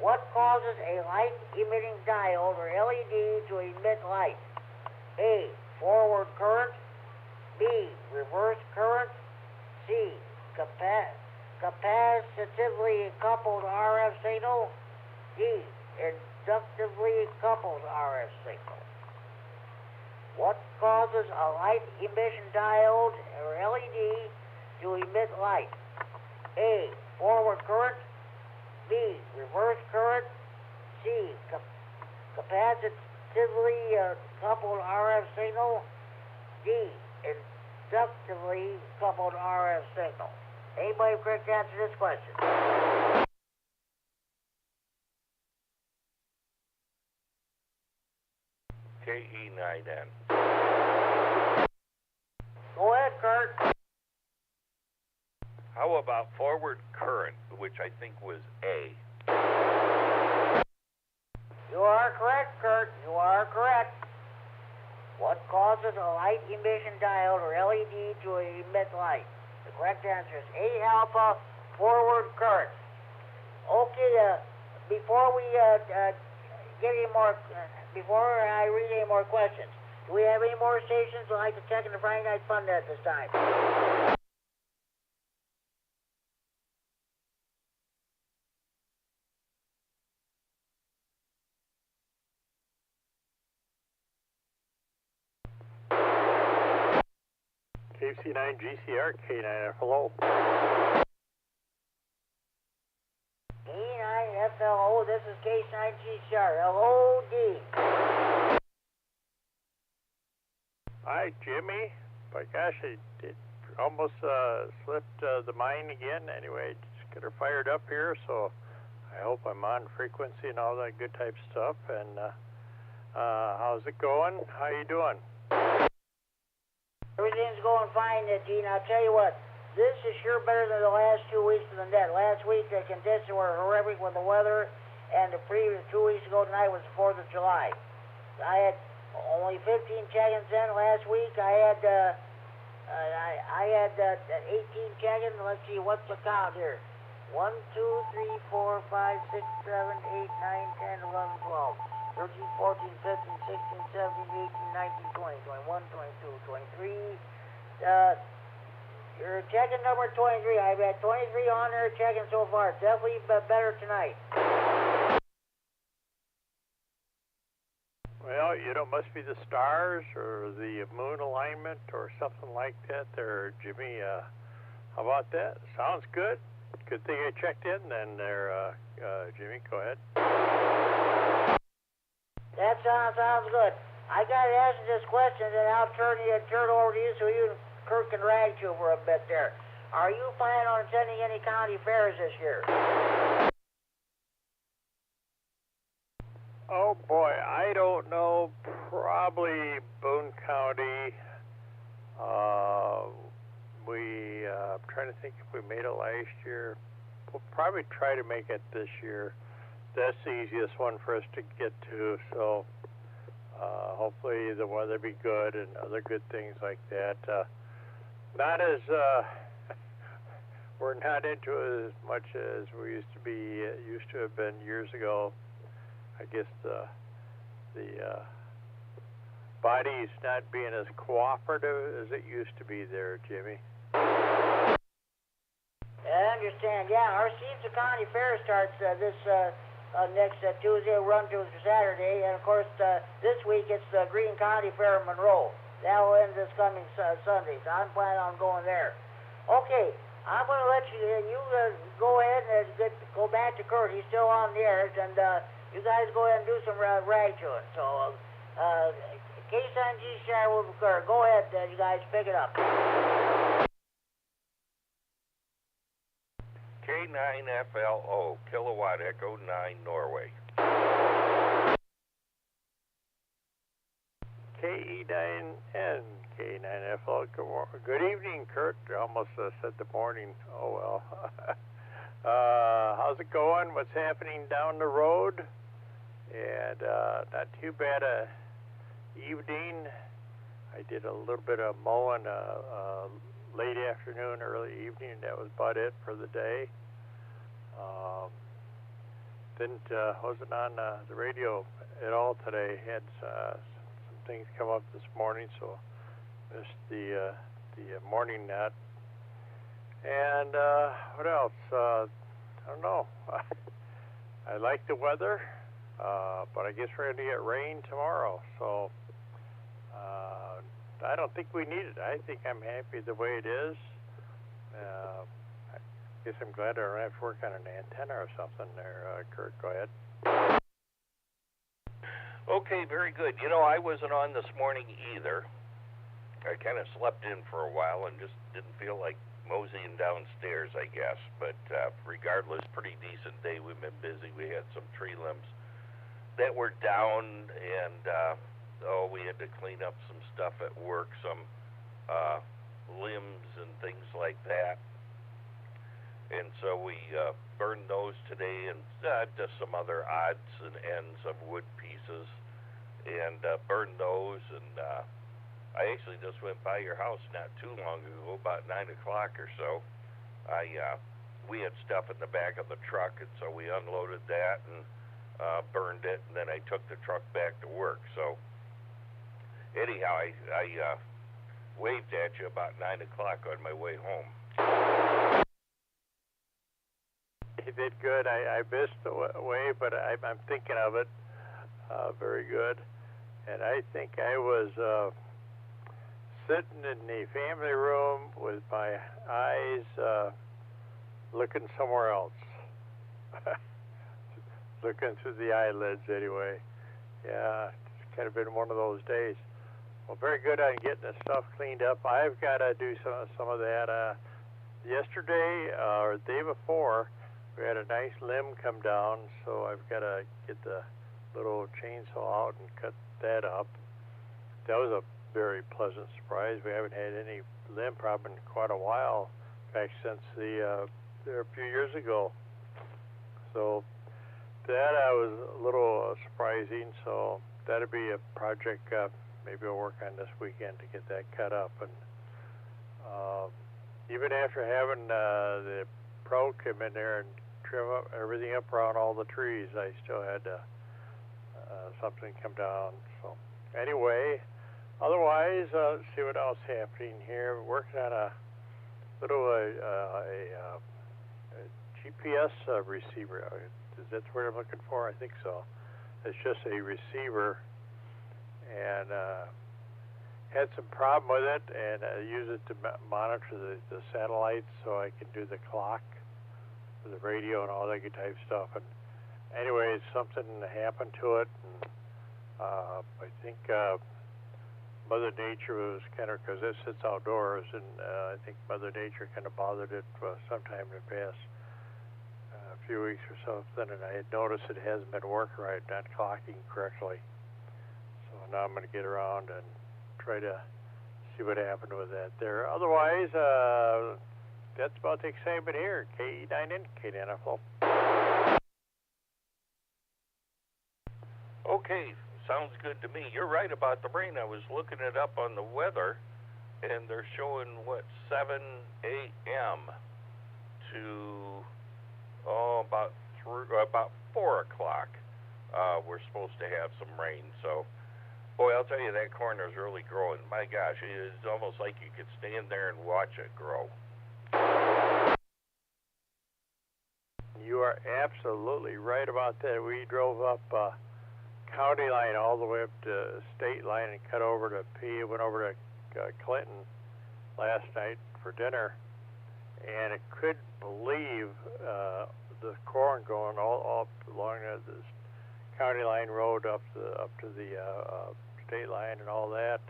What causes a light-emitting diode or LED to emit light? A. Forward current. B. Reverse current. C. Capacitively coupled RF signal. D. Inductively coupled RF signal. What causes a light emission diode or LED to emit light? A. Forward current. B. Reverse current. C, capacitively coupled RF signal. D, inductively coupled RF signal. Anybody correct answer to this question? KE9N. Go ahead, Kurt. How about forward current, which I think was A? You are correct, Kurt. You are correct. What causes a light emission diode or LED to emit light? The correct answer is A alpha, forward current. Okay, before we get any more, before I read any more questions, do we have any more stations that like to check in the Friday Night Fun at this time? KC9 GCR, K9FLO. K9FLO, this is K9 GCR, LOD. Hi, Jimmy. By gosh, it almost slipped the mine again. Anyway, just get her fired up here, so I hope I'm on frequency and all that good type stuff. And how's it going? How you doing? Everything's going fine, Gene. I'll tell you what, this is sure better than the last 2 weeks of the net. Last week, the conditions were horrific with the weather, and the previous 2 weeks ago tonight was the 4th of July. I had only 15 check-ins in. Last week, I had 18 check-ins. Let's see, what's the count here? 1, 2, 3, 4, 5, 6, 7, 8, 9, 10, 11, 12. 13, 14, 15, 16, 17, 18, 19, 20, 21, 22, 23. Your check-in number 23. I've had 23 on there checking so far. Definitely better tonight. Well, you know, it must be the stars or the moon alignment or something like that there, Jimmy. How about that? Sounds good. Good thing I checked in then there, Jimmy. Go ahead. That sounds good. I got to ask you this question, and I'll turn it over to you so you and Kurt can rag you for a bit there. Are you planning on attending any county fairs this year? Oh boy, I don't know. Probably Boone County. I'm trying to think if we made it last year. We'll probably try to make it this year. That's the easiest one for us to get to, so hopefully the weather be good and other good things like that. Not as we're not into it as much as we used to have been years ago. I guess the body's not being as cooperative as it used to be there, Jimmy. I understand. Yeah, our Seeds County Fair starts this next Tuesday, run to Saturday, and of course this week it's the Greene County Fair in Monroe. That will end this coming Sunday, so I'm planning on going there. Okay, I'm going to let you go ahead and go back to Kurt. He's still on the air, and you guys go ahead and do some rag chewing. So, K9 GCR will Kurt. Go ahead, you guys pick it up. K9FLO, Kilowatt Echo 9, Norway. KE9N, K9FLO. Good evening, Kurt. I almost said the morning. Oh, well. How's it going? What's happening down the road? And not too bad a evening. I did a little bit of mowing late afternoon, early evening. That was about it for the day. Wasn't on the radio at all today. Had some things come up this morning, so missed the morning net. And what else? I don't know. I like the weather, but I guess we're going to get rain tomorrow. So I don't think we need it. I think I'm happy the way it is. I guess I'm glad I don't have to work on an antenna or something there. Kurt, go ahead. Okay, very good. You know, I wasn't on this morning either. I kind of slept in for a while and just didn't feel like moseying downstairs, I guess. But regardless, pretty decent day. We've been busy. We had some tree limbs that were down, and we had to clean up some stuff at work, some limbs and things like that. And so we burned those today, and just some other odds and ends of wood pieces, and burned those. And I actually just went by your house not too long ago, about 9 o'clock or so. We had stuff in the back of the truck, and so we unloaded that and burned it, and then I took the truck back to work. So anyhow, I waved at you about 9 o'clock on my way home. You did good. I missed the wave, but I'm thinking of it. Very good. And I think I was sitting in the family room with my eyes looking somewhere else. Looking through the eyelids anyway. Yeah, it's kind of been one of those days. Well, very good on getting the stuff cleaned up. I've got to do some of that. Yesterday or the day before, we had a nice limb come down, so I've got to get the little chainsaw out and cut that up. That was a very pleasant surprise. We haven't had any limb problem in quite a while, in fact, since a few years ago. So that was a little surprising, so that'll be a project maybe I'll work on this weekend to get that cut up. And even after having the pro come in there and trim up everything up around all the trees, I still had something come down. So anyway, otherwise, see what else happening here. We're working on a little GPS receiver. Is that what I'm looking for? I think so. It's just a receiver, and had some problem with it, and I use it to monitor the satellites so I can do the clock, the radio, and all that good type stuff. And anyway, something happened to it, and I think Mother Nature was kind of, because this sits outdoors, and I think Mother Nature kind of bothered it sometime in the past few weeks or something, and I had noticed it hasn't been working right, not clocking correctly. So now I'm going to get around and try to see what happened with that there. Otherwise, that's about the excitement here. K9N, K9RFD. Okay, sounds good to me. You're right about the rain. I was looking it up on the weather, and they're showing, 7 a.m. to about 4 o'clock. We're supposed to have some rain. So, boy, I'll tell you, that corn is really growing. My gosh, it's almost like you could stand there and watch it grow. You are absolutely right about that. We drove up county line all the way up to state line and cut over to went over to Clinton last night for dinner, and I couldn't believe the corn going all up along the county line road up to the state line and all that,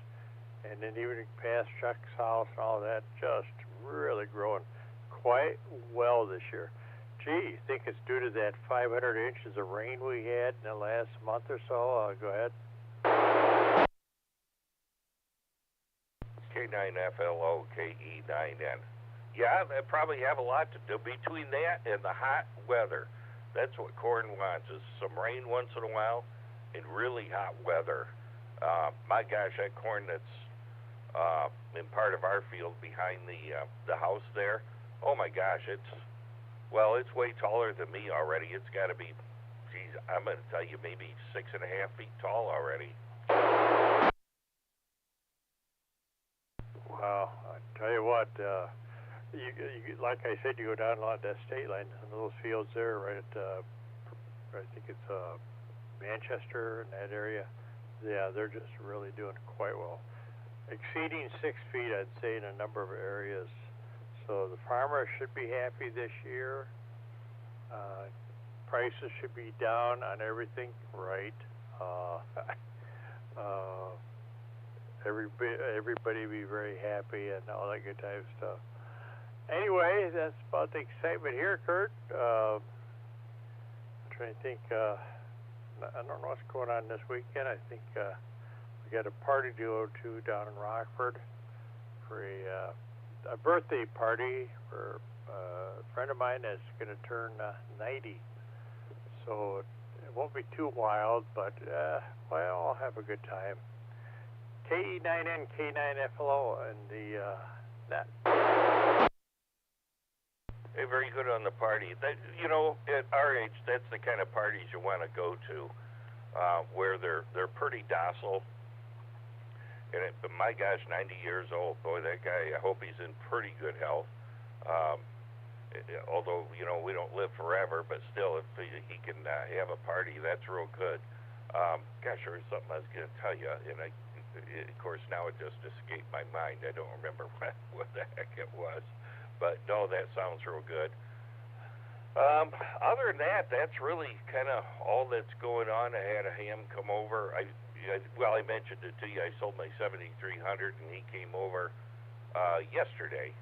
and then even past Chuck's house and all that, just really growing quite well this year. Gee, you think it's due to that 500 inches of rain we had in the last month or so? Go ahead. K9FLO, KE9N. Yeah, they probably have a lot to do between that and the hot weather. That's what corn wants, is some rain once in a while and really hot weather. My gosh, that corn that's in part of our field behind the house there, oh my gosh, it's way taller than me already. It's got to be, geez, I'm going to tell you, maybe 6.5 feet tall already. Wow, I tell you what, you, like I said, you go down along that state line, and those fields there, right at, I think it's Manchester and that area. Yeah, they're just really doing quite well. Exceeding 6 feet, I'd say, in a number of areas. So the farmer should be happy this year. Prices should be down on everything, right? Everybody be very happy and all that good type of stuff. Anyway, that's about the excitement here, Kurt. I'm trying to think. I don't know what's going on this weekend. I think we got a party to go to down in Rockford for a birthday party for a friend of mine that's going to turn 90. So it won't be too wild, but well, I'll have a good time. K9N, K9FLO, and the that. Hey, very good on the party. That, you know, at our age, that's the kind of parties you want to go to, where they're pretty docile. And but my gosh, 90 years old, boy, that guy. I hope he's in pretty good health. Although you know we don't live forever, but still, if he can have a party, that's real good. Gosh, there was something I was going to tell you, and of course, now it just escaped my mind. I don't remember what the heck it was. But, no, that sounds real good. Other than that, that's really kind of all that's going on. I had a ham come over. I mentioned it to you. I sold my 7300, and he came over yesterday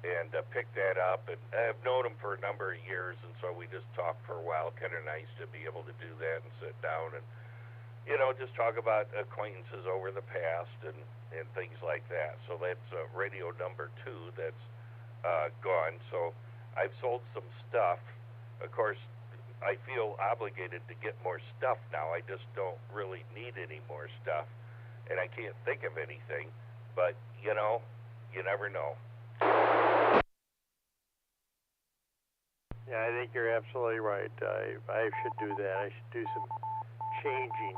and picked that up. And I've known him for a number of years, and so we just talked for a while. Kind of nice to be able to do that and sit down and, you know, just talk about acquaintances over the past and things like that. So that's radio number 2 that's gone. So I've sold some stuff. Of course, I feel obligated to get more stuff now. I just don't really need any more stuff. And I can't think of anything. But, you know, you never know. Yeah, I think you're absolutely right. I should do that. I should do some changing.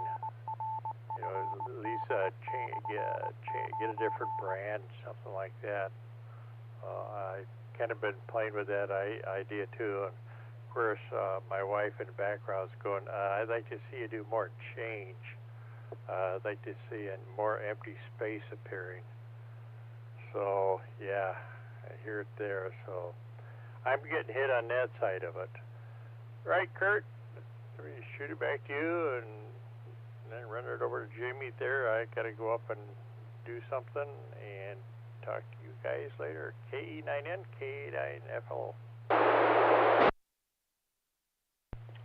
You know, at least get a different brand, something like that. I kind of been playing with that idea too. And of course, my wife in the background is going, I'd like to see you do more change. I'd like to see more empty space appearing. So, yeah, I hear it there. So, I'm getting hit on that side of it. Right, Kurt? Let me shoot it back to you and then run it over to Jimmy there. I got to go up and do something and talk to you guys later. K9N, K9FLO.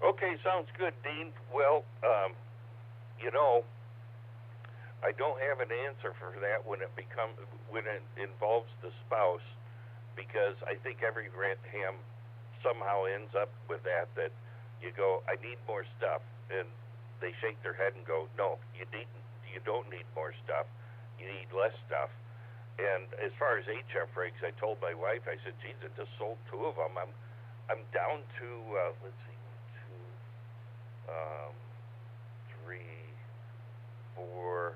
Okay, sounds good, Dean. Well, you know, I don't have an answer for that when it involves the spouse, because I think every ham somehow ends up with that you go, I need more stuff, and they shake their head and go, no, you don't need more stuff. You need less stuff. And as far as HF rigs, I told my wife, I said, geez, I just sold 2 of them. I'm down to, let's see, 3, 4,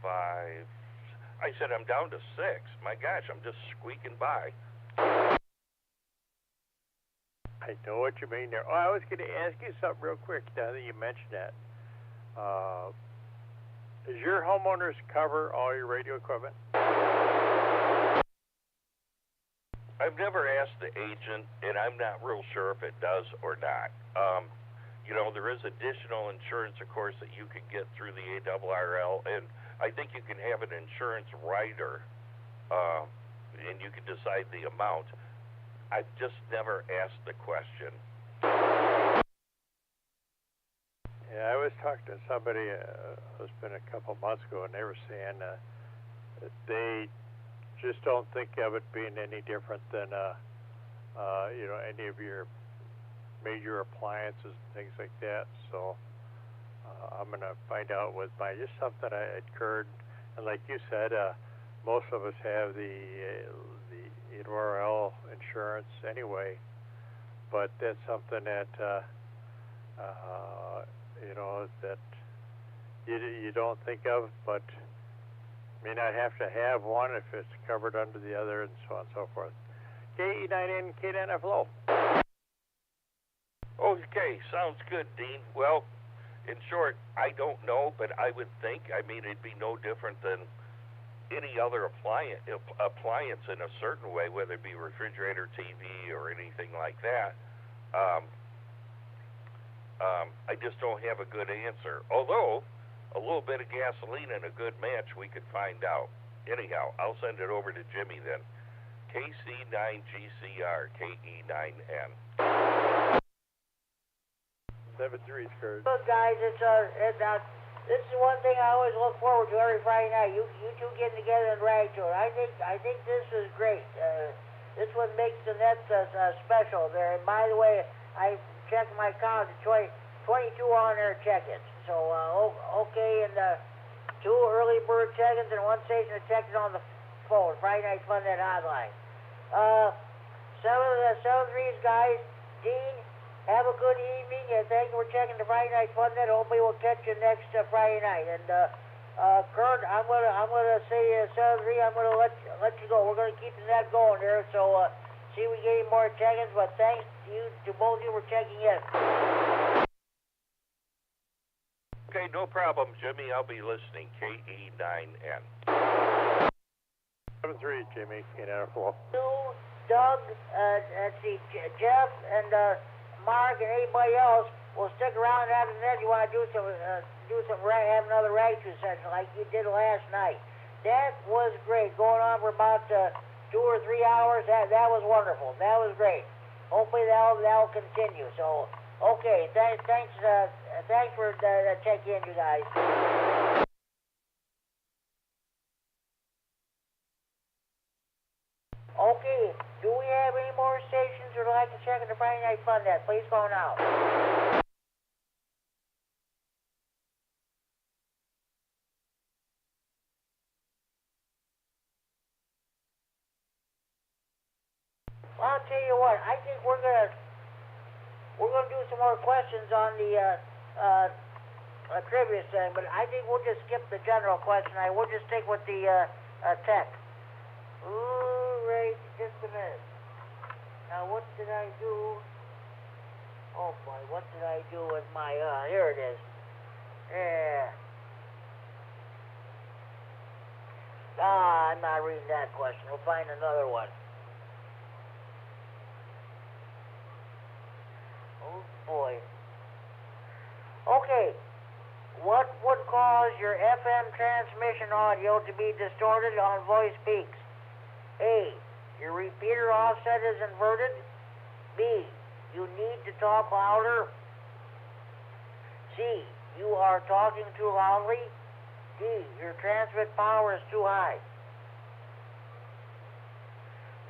5. I said, I'm down to 6. My gosh, I'm just squeaking by. I know what you mean there. Oh, I was going to ask you something real quick now that you mentioned that. Does your homeowners cover all your radio equipment? I've never asked the agent, and I'm not real sure if it does or not. You know, there is additional insurance, of course, that you can get through the ARRL, and I think you can have an insurance rider, and you can decide the amount. I've just never asked the question. Yeah, I was talking to somebody, it's been a couple months ago, and they were saying that they just don't think of it being any different than, you know, any of your major appliances and things like that. So I'm going to find out with just something I had heard. And like you said, most of us have the NRL insurance anyway, but that's something that you know, that you don't think of, but may not have to have one if it's covered under the other, and so on and so forth. K9N, K9FLO. Okay, sounds good, Dean. Well, in short, I don't know, but I would think, I mean, it'd be no different than any other appliance in a certain way, whether it be refrigerator, TV, or anything like that. I just don't have a good answer. Although, a little bit of gasoline and a good match, we could find out. Anyhow, I'll send it over to Jimmy then. KC9GCR, KE9N. 7-3 card. Look, guys, this is one thing I always look forward to every Friday night. You two getting together and rag to it. I think this is great. This one makes the net special there. And by the way, I checked my count. 22 on there check-ins. So okay, and 2 early bird check-ins and 1 station of check-in on the phone. Friday night fun net hotline. 7-3's guys. Dean, have a good evening, and thank you for checking the Friday Night Fun Net. Hopefully we'll catch you next Friday night. And Kurt, I'm gonna say 7-3. I'm gonna let you go. We're gonna keep the net going here. So see if we get any more check-ins. But thanks to both of you for checking in. Okay, no problem, Jimmy. I'll be listening. KE9N. 7-3, Jimmy, K9RFD. Doug, let's see, Jeff, and Mark, and anybody else will stick around after the net. You want to do some have another rag-through session like you did last night. That was great. Going on for about 2 or 3 hours. That was wonderful. That was great. Hopefully that'll continue. So, okay, thanks for checking in, you guys. Okay, do we have any more stations who would like to check in the Friday Night Fun Net? Please go now. Well, I'll tell you what, I think we're gonna do some more questions on the trivia thing, but I think we'll just skip the general question. We'll just stick with the tech. Right, just a minute. Now, what did I do? Oh boy, what did I do with my, here it is. Yeah. I'm not reading that question. We'll find another one. Oh boy. Okay. What would cause your FM transmission audio to be distorted on voice peaks? A, your repeater offset is inverted. B, you need to talk louder. C, you are talking too loudly. D, your transmit power is too high.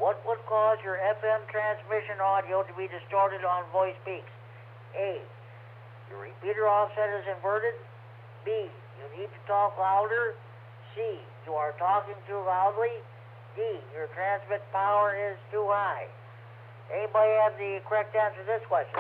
What would cause your FM transmission audio to be distorted on voice peaks? A, your repeater offset is inverted. B, you need to talk louder. C, you are talking too loudly. D, your transmit power is too high. Anybody have the correct answer to this question?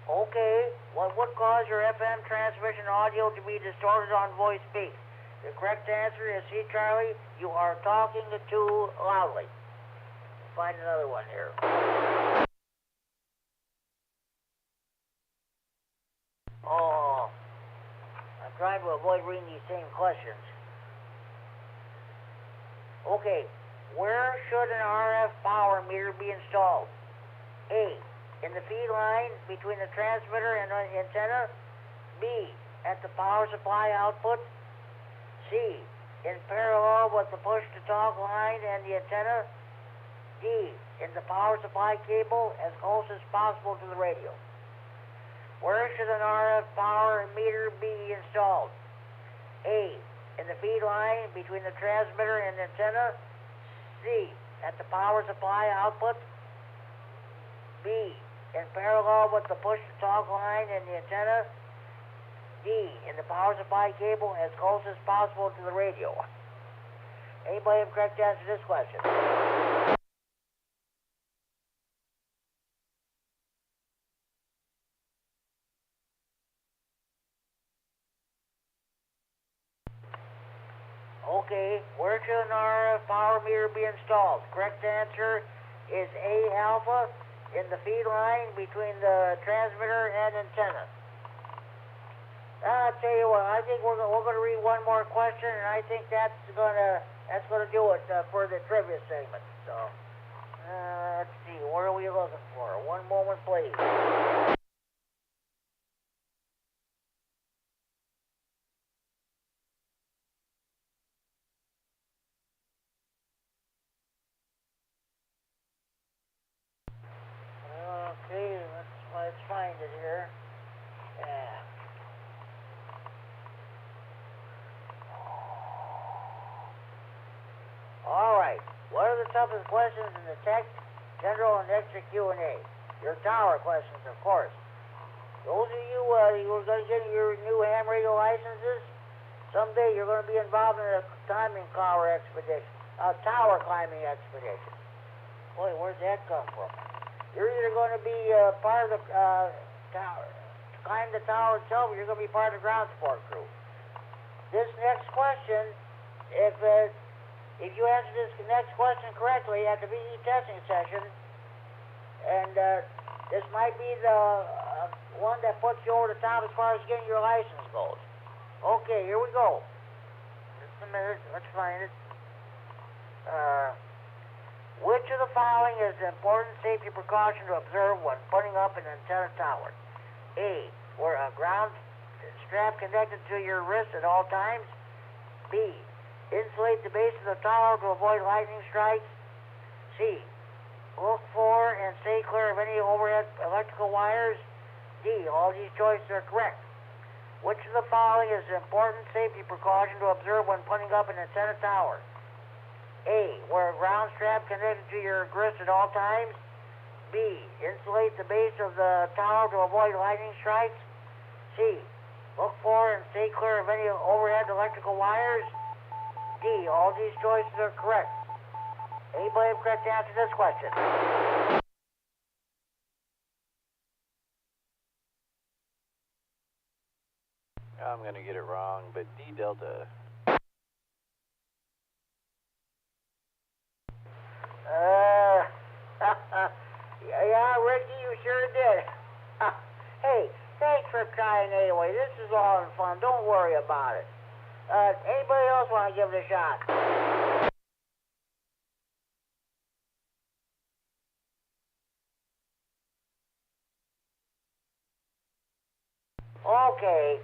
Okay, what would cause your FM transmission audio to be distorted on voice peaks? The correct answer is C, Charlie. You are talking too loudly. Find another one here. Oh, I'm trying to avoid reading these same questions. Okay, where should an RF power meter be installed? A, in the feed line between the transmitter and the antenna. B, at the power supply output. C, in parallel with the push-to-talk line and the antenna. D, in the power supply cable as close as possible to the radio. Where should an RF power meter be installed? A, in the feed line between the transmitter and the antenna. C, at the power supply output. B, in parallel with the push-to-talk line and the antenna. D, in the power supply cable as close as possible to the radio. Anybody have a correct answer to this question? Okay, where should an RF power meter be installed? Correct answer is A, alpha, in the feed line between the transmitter and antenna. I'll tell you what, I think we're gonna read one more question, and I think that's gonna do it for the trivia segment. So, let's see, what are we looking for? One moment, please. Okay, let's find it here. Yeah. All right. What are the toughest questions in the text, general, and extra Q&A? Your tower questions, of course. Those of you who are going to get your new ham radio licenses, someday you're going to be involved in a climbing tower expedition, a tower climbing expedition. Boy, where'd that come from? You're either going to be part of the tower, climb the tower itself, or you're going to be part of the ground support crew. This next question, if you answer this next question correctly at the VE testing session, and this might be the one that puts you over the top as far as getting your license goes. Okay, here we go. Just a minute, let's find it. Which of the following is an important safety precaution to observe when putting up an antenna tower? A, wear a ground strap connected to your wrist at all times. B, insulate the base of the tower to avoid lightning strikes. C, look for and stay clear of any overhead electrical wires. D, all these choices are correct. Which of the following is an important safety precaution to observe when putting up an antenna tower? A, wear a ground strap connected to your wrist at all times. B, insulate the base of the tower to avoid lightning strikes. C, look for and stay clear of any overhead electrical wires. D, all these choices are correct. Anybody have correct answer to this question? I'm going to get it wrong, but D Delta. Yeah, Ricky, you sure did. Hey, thanks for trying anyway. This is all in fun. Don't worry about it. Anybody else want to give it a shot? Okay.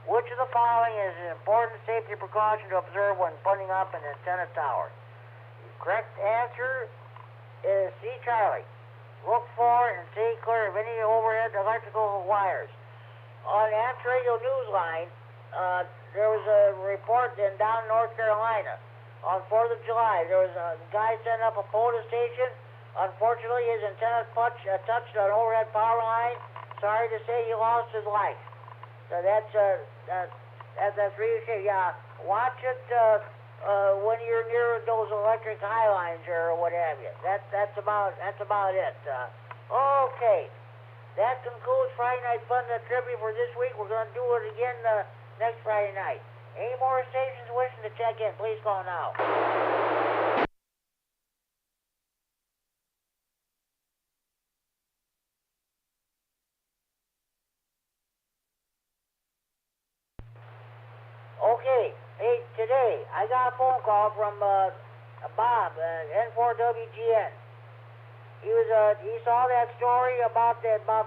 Which of the following is an important safety precaution to observe when putting up an antenna tower? The correct answer is C, Charlie. Look for and stay clear of any overhead electrical wires. On Amps Radio Newsline, there was a report down in North Carolina. On 4th of July, there was a guy setting up a POTA station. Unfortunately, his antenna touched an overhead power line. Sorry to say, he lost his life. So that's really shame. Yeah, watch it when you're near those electric high lines or what have you. That's about it. Okay, that concludes Friday Night Fun Trivia for this week. We're going to do it again next Friday night. Any more stations wishing to check in, please call now. Okay, hey, today I got a phone call from Bob, N4WGN. He saw that story about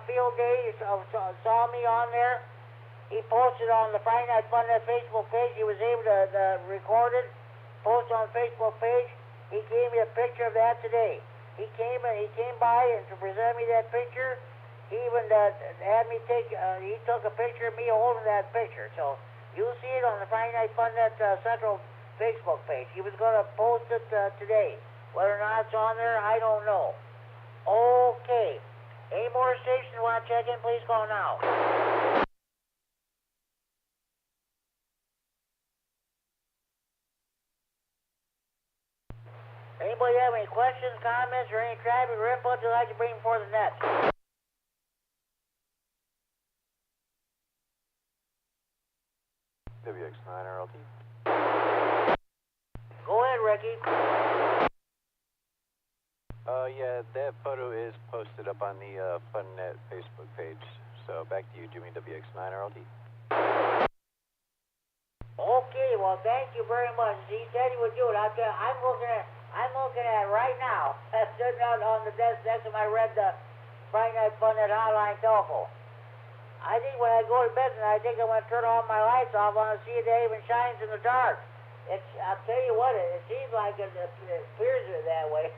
field day. He saw me on there. He posted on the Friday Night Fun Facebook page. He was able to record it, post it on the Facebook page. He gave me a picture of that today. He came by and to present me that picture. He even had me he took a picture of me holding that picture. So you'll see it on the Friday Night Fun Central Facebook page. He was going to post it today. Whether or not it's on there, I don't know. Okay. Any more stations you want to check in, please call now. Anybody have any questions, comments, or any traffic or input they'd like to bring before the net? WX9RLT. Go ahead, Ricky. Yeah, that photo is posted up on the FunNet Facebook page. So back to you, Jimmy, WX9RLT. Okay, well, thank you very much. He said he would do it. I'm looking at it right now. That's sitting out on the desk next to my red Friday Night Fun at hotline telephone. I think when I go to bed tonight, I think I'm going to turn all my lights off. I want to see if it even shines in the dark. I'll tell you what, it seems like it appears that way.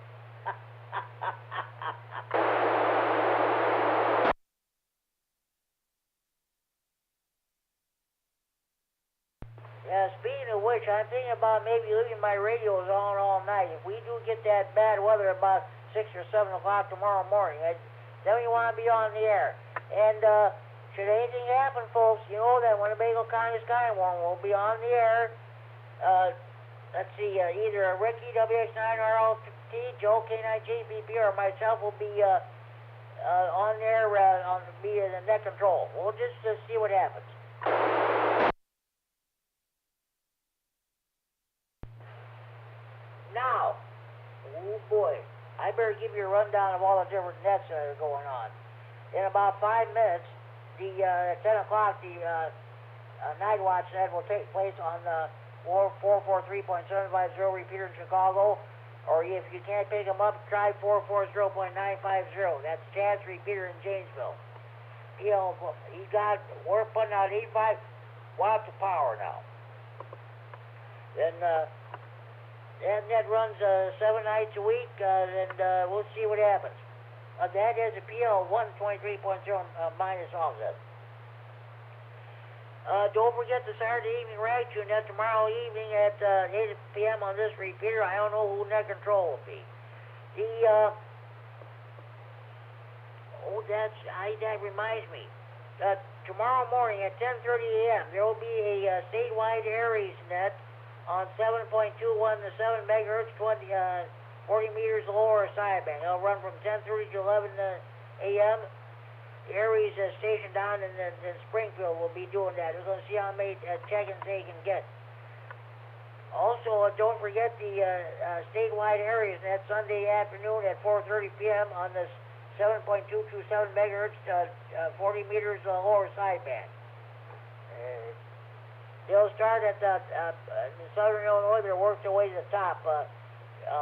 Yeah, speaking of which, I'm thinking about maybe leaving my radios on all night. If we do get that bad weather about 6 or 7 o'clock tomorrow morning, then we want to be on the air. And should anything happen, folks, you know that Winnebago County Skywarn will be on the air. Let's see, either Ricky, W9AXD, Joe, K9RFD Repeater, or myself will be on there, be in the net control. We'll just see what happens. Now, oh boy, I better give you a rundown of all the different nets that are going on. In about 5 minutes, at 10 o'clock, the night watch net will take place on the 443.750 repeater in Chicago, or if you can't pick them up, try 440.950. That's Chad's repeater in Janesville. We're putting out 85 watts of power now. Then, and that runs 7 nights a week, and we'll see what happens. That is a PL 123.0 minus offset. Don't forget the Saturday evening rag tune net tomorrow evening at 8 p.m. on this repeater. I don't know who net control will be. That reminds me. Tomorrow morning at 10:30 a.m. there will be a statewide Aries net on 7.21 to 7 megahertz, 40 meters lower sideband. It'll run from 10:30 to 11 a.m. The Aries station down in Springfield will be doing that. We're going to see how many check-ins they can get. Also, don't forget the statewide Aries net Sunday afternoon at 4:30 p.m. on the 7.227 megahertz, 40 meters lower sideband. They'll start at in southern Illinois. They'll work their way to the top.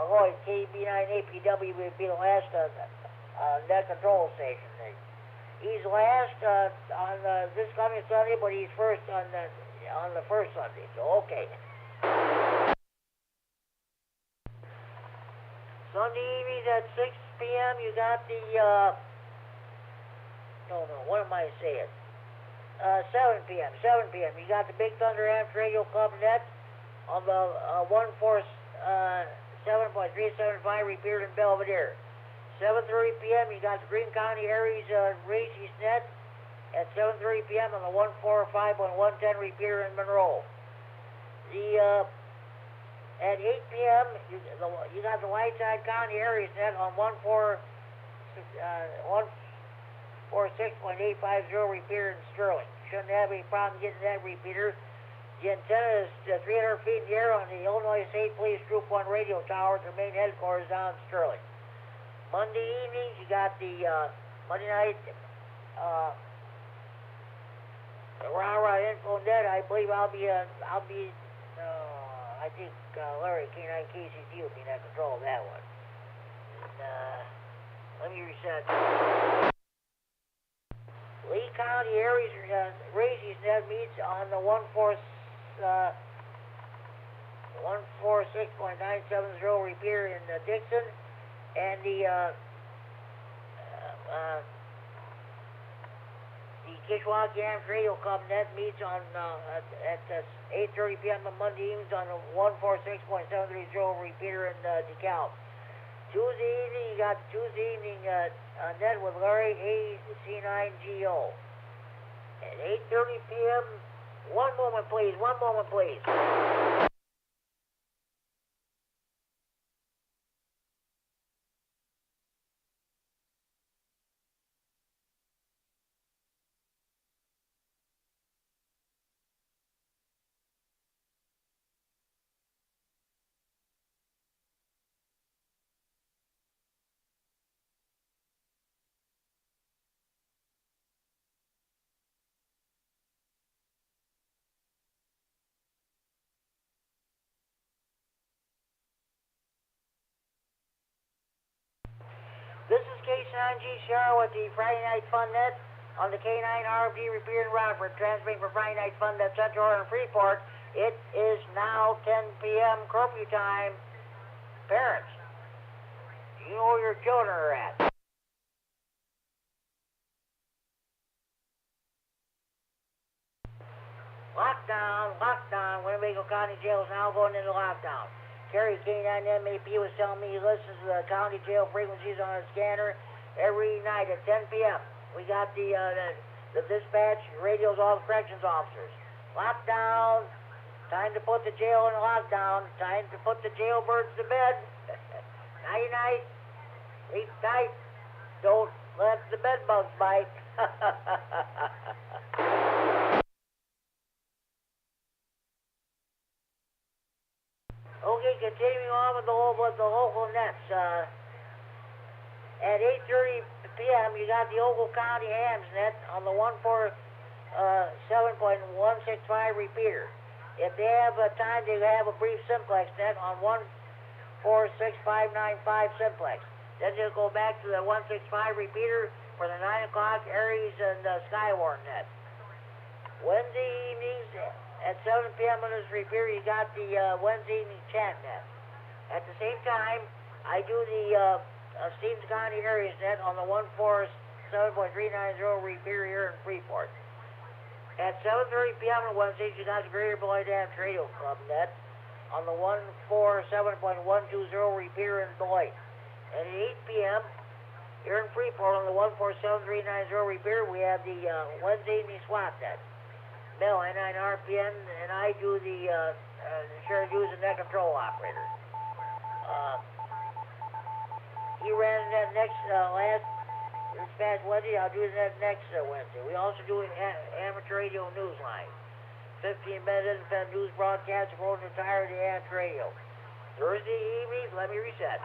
Lloyd, KD9APW will be the last net control station. He's last on this coming Sunday, but he's first on the first Sunday. So okay. Sunday evenings at 6 p.m. You got the what am I saying? 7 p.m. You got the Big Thunder Amps Radio Club net on the 147.375 repeater in Belvedere. 7:30 p.m. you got the Green County Aries Races net at 7:30 p.m. on the 145.110 repeater in Monroe. At 8 p.m. you got the Whiteside County Aries net on 146.850 repeater in Sterling. Shouldn't have any problem getting that repeater. The antenna is 300 feet in the air on the Illinois State Police Troop 1 radio tower at their main headquarters down in Sterling. Monday evenings, you got the Monday night Rah-Rah Info Net. I believe I think Larry K9KCD will be in control of that one. And, let me reset. Lee County Aries Races net meets on the 146.970 repeater in Dixon, and the Kishwaukee Amps Radio Club net meets on at 8:30 p.m. on Monday evenings on the 146.730 repeater in DeKalb. Tuesday evening, you got Tuesday evening net with Larry AC9GO. At 8:30 p.m. One moment, please. Jason on GCR with the Friday Night Fun Net on the K9RFD Repeater in Rockford, transmitting for Friday Night Fun Net Central and Freeport. It is now 10 p.m. curfew time. Parents, you know where your children are at. Lockdown. Winnebago County Jail is now going into lockdown. Kerry K9MED was telling me he listens to the county jail frequencies on a scanner every night at 10 p.m. We got the dispatch radios, all the corrections officers. Lockdown. Time to put the jail in lockdown. Time to put the jailbirds to bed. Night-night. Sleep tight. Don't let the bed bugs bite. Okay, continuing on with the local nets. At 8:30 p.m., you got the Ogle County Hams net on the 147.165 repeater. If they have time, they have a brief simplex net on 146.595 simplex. Then they'll go back to the 165 repeater for the 9 o'clock Aries and Skywarn net. Wednesday evenings at 7 p.m. on this repeater, you got the Wednesday evening chat net. At the same time, I do the Stevens County Aries net on the 147.390 repeater here in Freeport. At 7:30 p.m. on Wednesdays, you got the Greater Beloit Dams Radio Club net on the 147.120 repeater in Beloit. And at 8 p.m. here in Freeport on the 147.390 repeater, we have the Wednesday evening SWAT net. Mel, K9RFD, and I do the share dues and net control operator. He ran that next this past Wednesday. I'll do that next Wednesday. We also do amateur radio news line. 15 minutes independent news broadcast for the entirety of amateur radio. Thursday evenings, let me reset.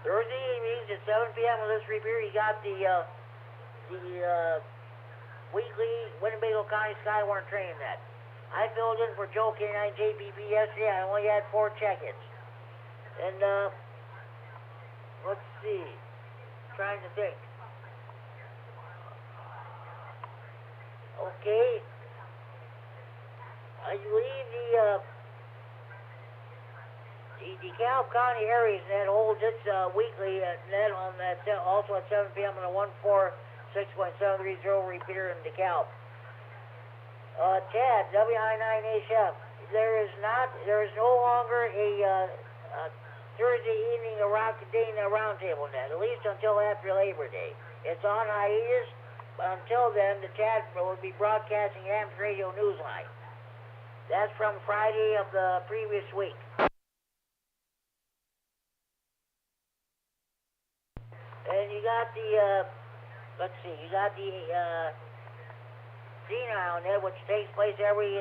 Thursday evenings at 7 p.m. on this repeater, you got the weekly Winnebago County Skywarn training net. I filled in for Joe K9JBB yesterday. I only had 4 check-ins. And, let's see. Trying to think. Okay. I believe the DeKalb County Aries net holds its weekly net on that, also at 7 p.m. on the 146.730 repeater in DeKalb. Chad, W9AXD, there is no longer a Thursday evening roundtable net, at least until after Labor Day. It's on hiatus, but until then, the Chad will be broadcasting Hams Radio Newsline. That's from Friday of the previous week. And you got the, you got the Senile net, which takes place every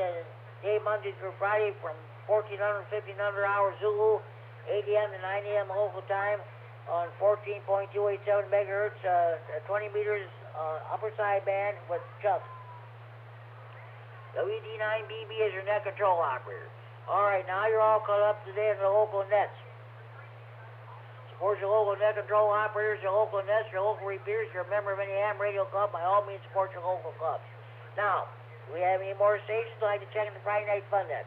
day, Monday through Friday, from 1400 to 1500 hours Zulu, 8 a.m. to 9 a.m. local time on 14.287 megahertz, 20 meters upper side band with Chuck. WD9BB is your net control operator. All right, now you're all caught up today in the local nets. Support your local net control operators, your local nets, your local repeaters. You're a member of any ham radio club, by all means support your local clubs. Now, do we have any more stations? I'd like to check in the Friday Night Fun net.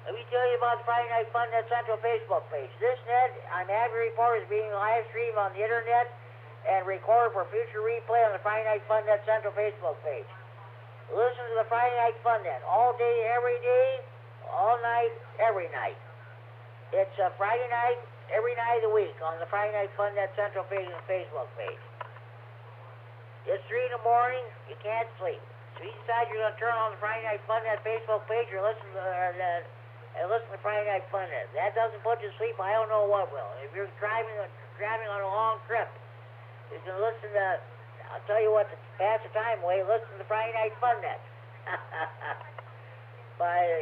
Let me tell you about the Friday Night Fun Net Central Facebook page. This net, I'm happy to report, is being live streamed on the internet and recorded for future replay on the Friday Night Fun Net Central Facebook page. Listen to the Friday Night Fun Net all day, every day, all night, every night. It's Friday night, every night of the week on the Friday Night Fun Net Central Facebook page. It's 3 in the morning, you can't sleep. So you decide you're going to turn on the Friday Night Fun Net Facebook page or listen to the Friday Night Fun Net. If that doesn't put you to sleep, I don't know what will. If you're driving on a long trip, you can listen to, I'll tell you what, to pass the time away, listen to the Friday Night Fun Net.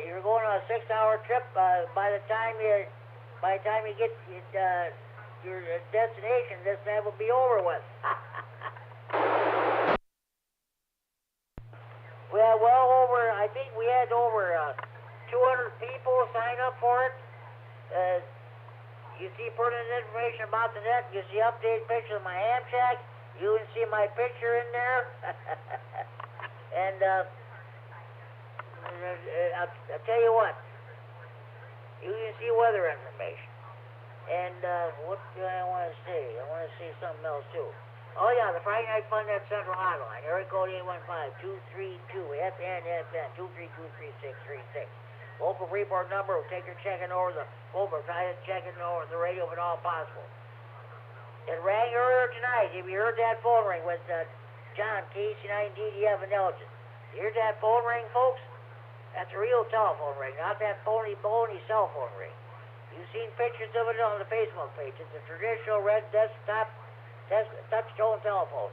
You're going on a 6-hour trip, by the time you get your destination, this net will be over with. I think we had over 200 people sign up for it. You see pertinent information about the net. You see updated pictures of my ham shack. You can see my picture in there. And I'll tell you what. You can see weather information. And what do I want to say? I want to say something else too. Oh yeah, the Friday Night Fun Net Central Hotline. Area code 815-232-FN-FN 232-3636. Local report number will take your check-in over the phone, or try to check in over the radio if at all possible. It rang earlier tonight. Have you heard that phone ring with John, KC9DDF and Elgin? You heard that phone ring, folks? That's a real telephone ring, not that phony cell phone ring. You've seen pictures of it on the Facebook page. It's a traditional red desktop touch-tone telephone.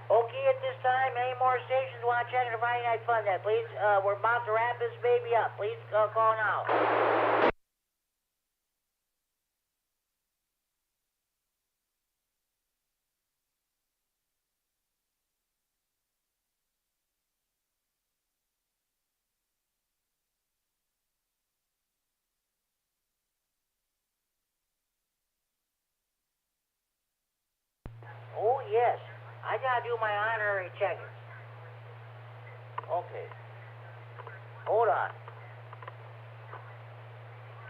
Okay, at this time, any more stations want to check in the Friday Night Fun Net, please? We're about to wrap this baby up. Please call now. Oh, yes. I gotta do my honorary check-ins. Okay. Hold on.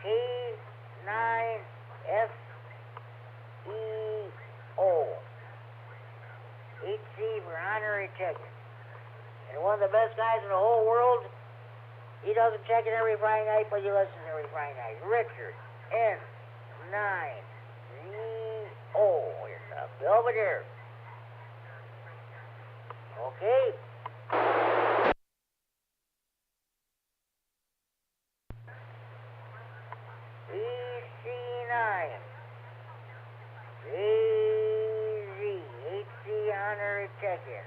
K9FDO. HC for honorary check-in. And one of the best guys in the whole world, he doesn't check in every Friday night, but he listens every Friday night. Richard N9ZO. Here's a Belvedere. Okay. EC9 AZ HC honorary check-in.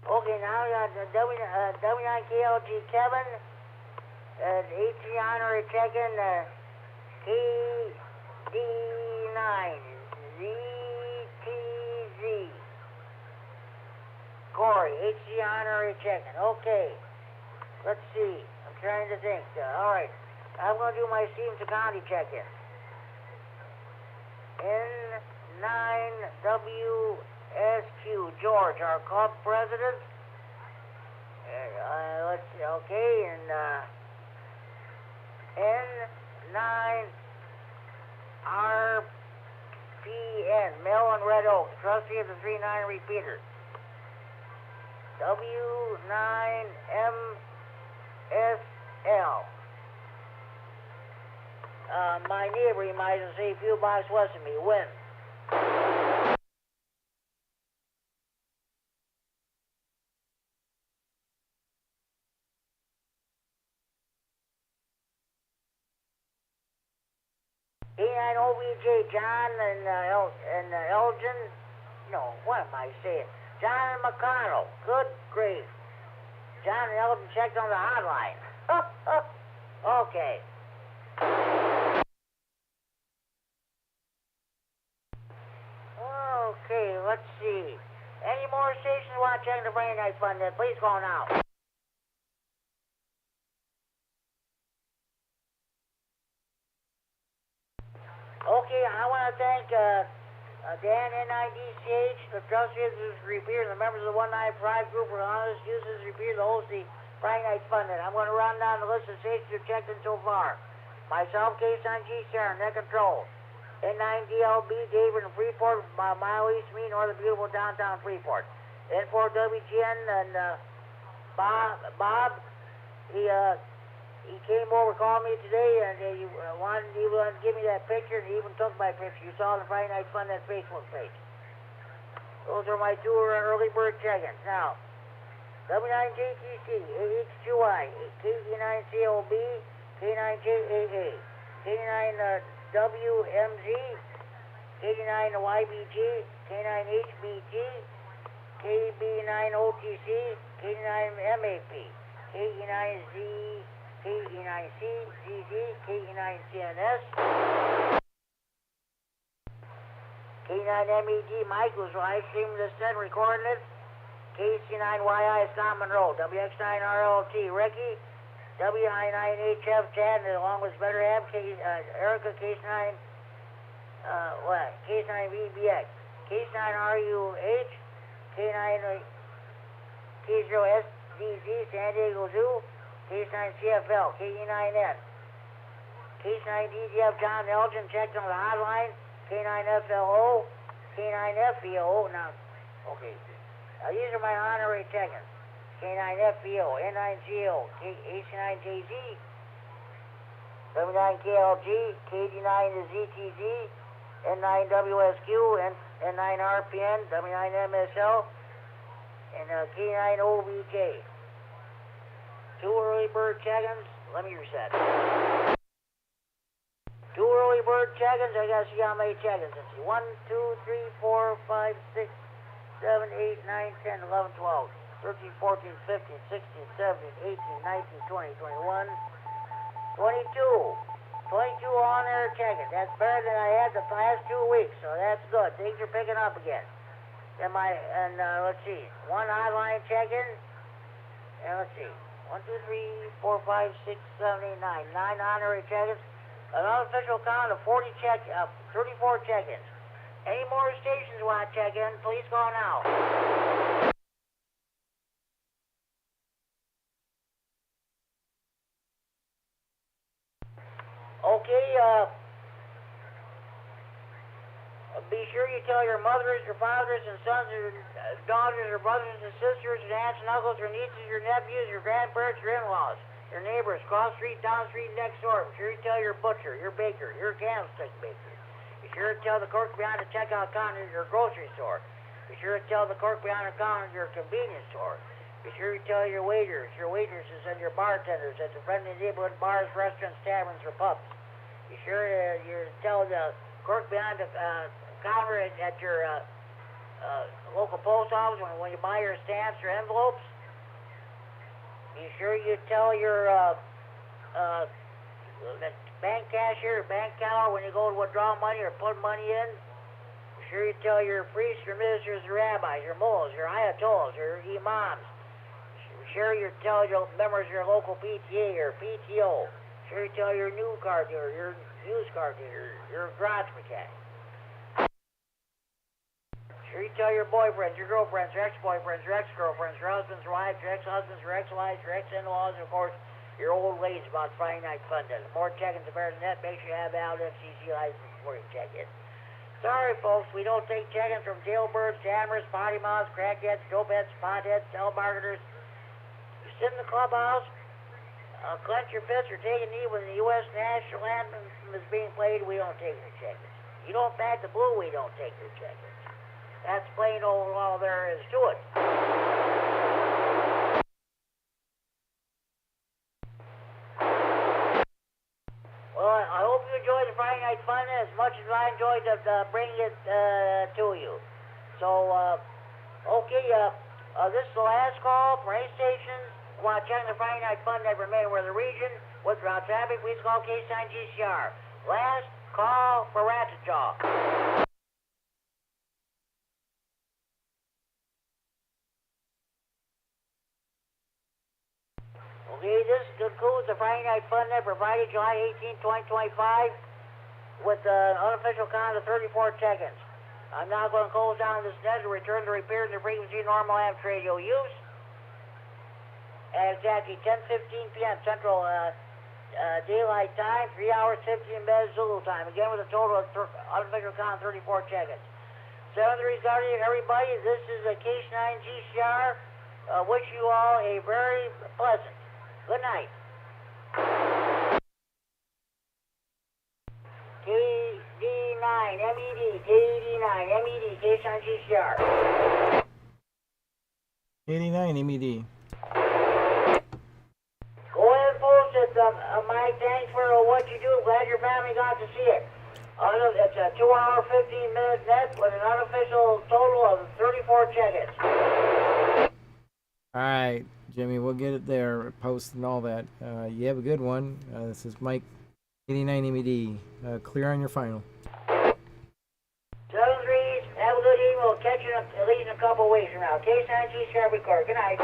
Okay, now we got the W9KLG Kevin, HC honorary check-in, KD9MED. Corey, HC honorary check-in. Okay, let's see. I'm trying to think. All right, I'm going to do my Stevenson County check-in. N9WSQ, George, our club president. Let's see, okay, and N9RPN, Mel and Red Oak, trustee of the 39 Repeater. W9MSL. My neighbor, you might as well say, a few blocks west of me, Win. K9OBJ, John and Elgin. No, what am I saying? John and McConnell. Good grief. John and Elgin checked on the hotline. Okay. Okay, let's see. Any more stations want to check the Friday Night Fun Net? Please call now. Okay, I want to thank Dan NIDCH, the trustee of this repeater, and the members of the 195 group for allowing us to use this repeater to host the Friday Night Fun Net. I'm going to run down the list of stations who've checked in so far. Myself, K-Son G. Sharon, net control. N9DLB, David in Freeport, mile east of me, north of beautiful downtown Freeport. N4WGN and Bob, he came over, called me today, and he wanted to give me that picture, and he even took my picture. You saw it on Friday Night Fun, that Facebook page. Those are my two early bird check-ins. Now, W9JTC, AH2I, KD9COB, K9JAA, K9WMZ, KD9YBG, K9HBG, KB9OTC, KD9MED, KD9Z, KD9C, ZZ, KD9CNS, K9MED, Mike was live streaming this set, recording it. KC9YI, Scott Monroe, WX9RLT, Ricky, W9AXD Chad, and along with better half, Erica, K9VBX, K9RUH, K0SDZ, San Diego Zoo, K9CFL, KD9N, K9DGF, John Elgin, checked on the hotline, K9FLO, K9FEO, now, okay, these are my honorary check-ins, K9FEO, N9CO, H9JZ, W9KLG, KD9ZTZ, N9WSQ, N9RPN, W9MSL, and K9OBJ. Two early bird check-ins, let me reset. Two early bird check-ins, I gotta see how many check-ins. Let's see, 1, 2, 3, 4, 5, 6, 7, 8, 9, 10, 11, 12, 13, 14, 15, 16, 17, 18, 19, 20, 21, 22. 22 on air check-ins. That's better than I had the last 2 weeks, so that's good. Things are picking up again. Then let's see, one hotline check-in, and let's see, 1, 2, 3, 4, 5, 6, 7, 8, 9. 9 honorary check-ins. An unofficial count of 34 check-ins. Any more stations want to check in, please call now. Okay, be sure you tell your mothers, your fathers, and sons, or daughters, or brothers and sisters, and aunts and uncles, or nieces, your nephews, your grandparents, your in-laws, your neighbors, cross street, down street, next door. Be sure you tell your butcher, your baker, your candlestick baker. Be sure to tell the clerk behind the checkout counter at your grocery store. Be sure to tell the clerk behind the counter at your convenience store. Be sure to tell your waiters, your waitresses, and your bartenders at the friendly neighborhood bars, restaurants, taverns, or pubs. Be sure to tell the clerk behind the counter at your local post office when you buy your stamps or envelopes. Be sure you tell your bank cashier, bank teller when you go to withdraw money or put money in. Be sure you tell your priests, your ministers, your rabbis, your mullahs, your ayatollahs, your imams. Be sure you tell your members of your local PTA or PTO. Be sure you tell your new car dealer, your used car dealer, your garage mechanic. Be sure you tell your boyfriends, your girlfriends, your ex-boyfriends, your ex-girlfriends, your husbands, your wives, your ex-husbands, your ex-wives, your ex-in-laws, and of course, your old ladies about Friday Night Fun. The more check-ins, the better than that. Make sure you have a valid FCC license before you check in. Sorry, folks, we don't take check-ins from jailbirds, jammers, potty mouths, crackheads, dopeheads, potheads, telemarketers. You sit in the clubhouse, clench your fists, or take a knee when the U.S. national anthem is being played, we don't take your check-ins. You don't back the blue, we don't take your check-ins. That's plain old all there is to it. Well, I hope you enjoyed the Friday Night Fun as much as I enjoyed bringing it to you. So, okay, this is the last call for any stations who want to check the Friday Night Fun that remain where the region with route traffic. Please call K9 GCR. Last call for Ratchet Jaw. Okay, this concludes the Friday Night Fun Net for Friday, July 18, 2025, with an unofficial count of 34 check-ins. I'm now going to close down this net to return the repair to the frequency normal amp radio use at exactly 10:15 p.m. Central daylight time, 3 hours, 15 minutes Zulu time. Again, with a total of unofficial count 34 check-ins. 7-3 Guardian, everybody. This is a Case 9 GCR. Wish you all a very pleasant good night. KD9MED, KD9MED, Case 9 GCR. KD9MED. Go ahead and post it, Mike. Thanks for what you do. Glad your family got to see it. It's a 2 hour, 15 minute net with an unofficial total of 34 check-ins. All right, Jimmy, we'll get it there, post and all that. You have a good one. This is Mike, KD9MED. Clear on your final. 7-3s, have a good evening. We'll catch you at least in a couple of weeks from now. Case 9 GCR record. Good night.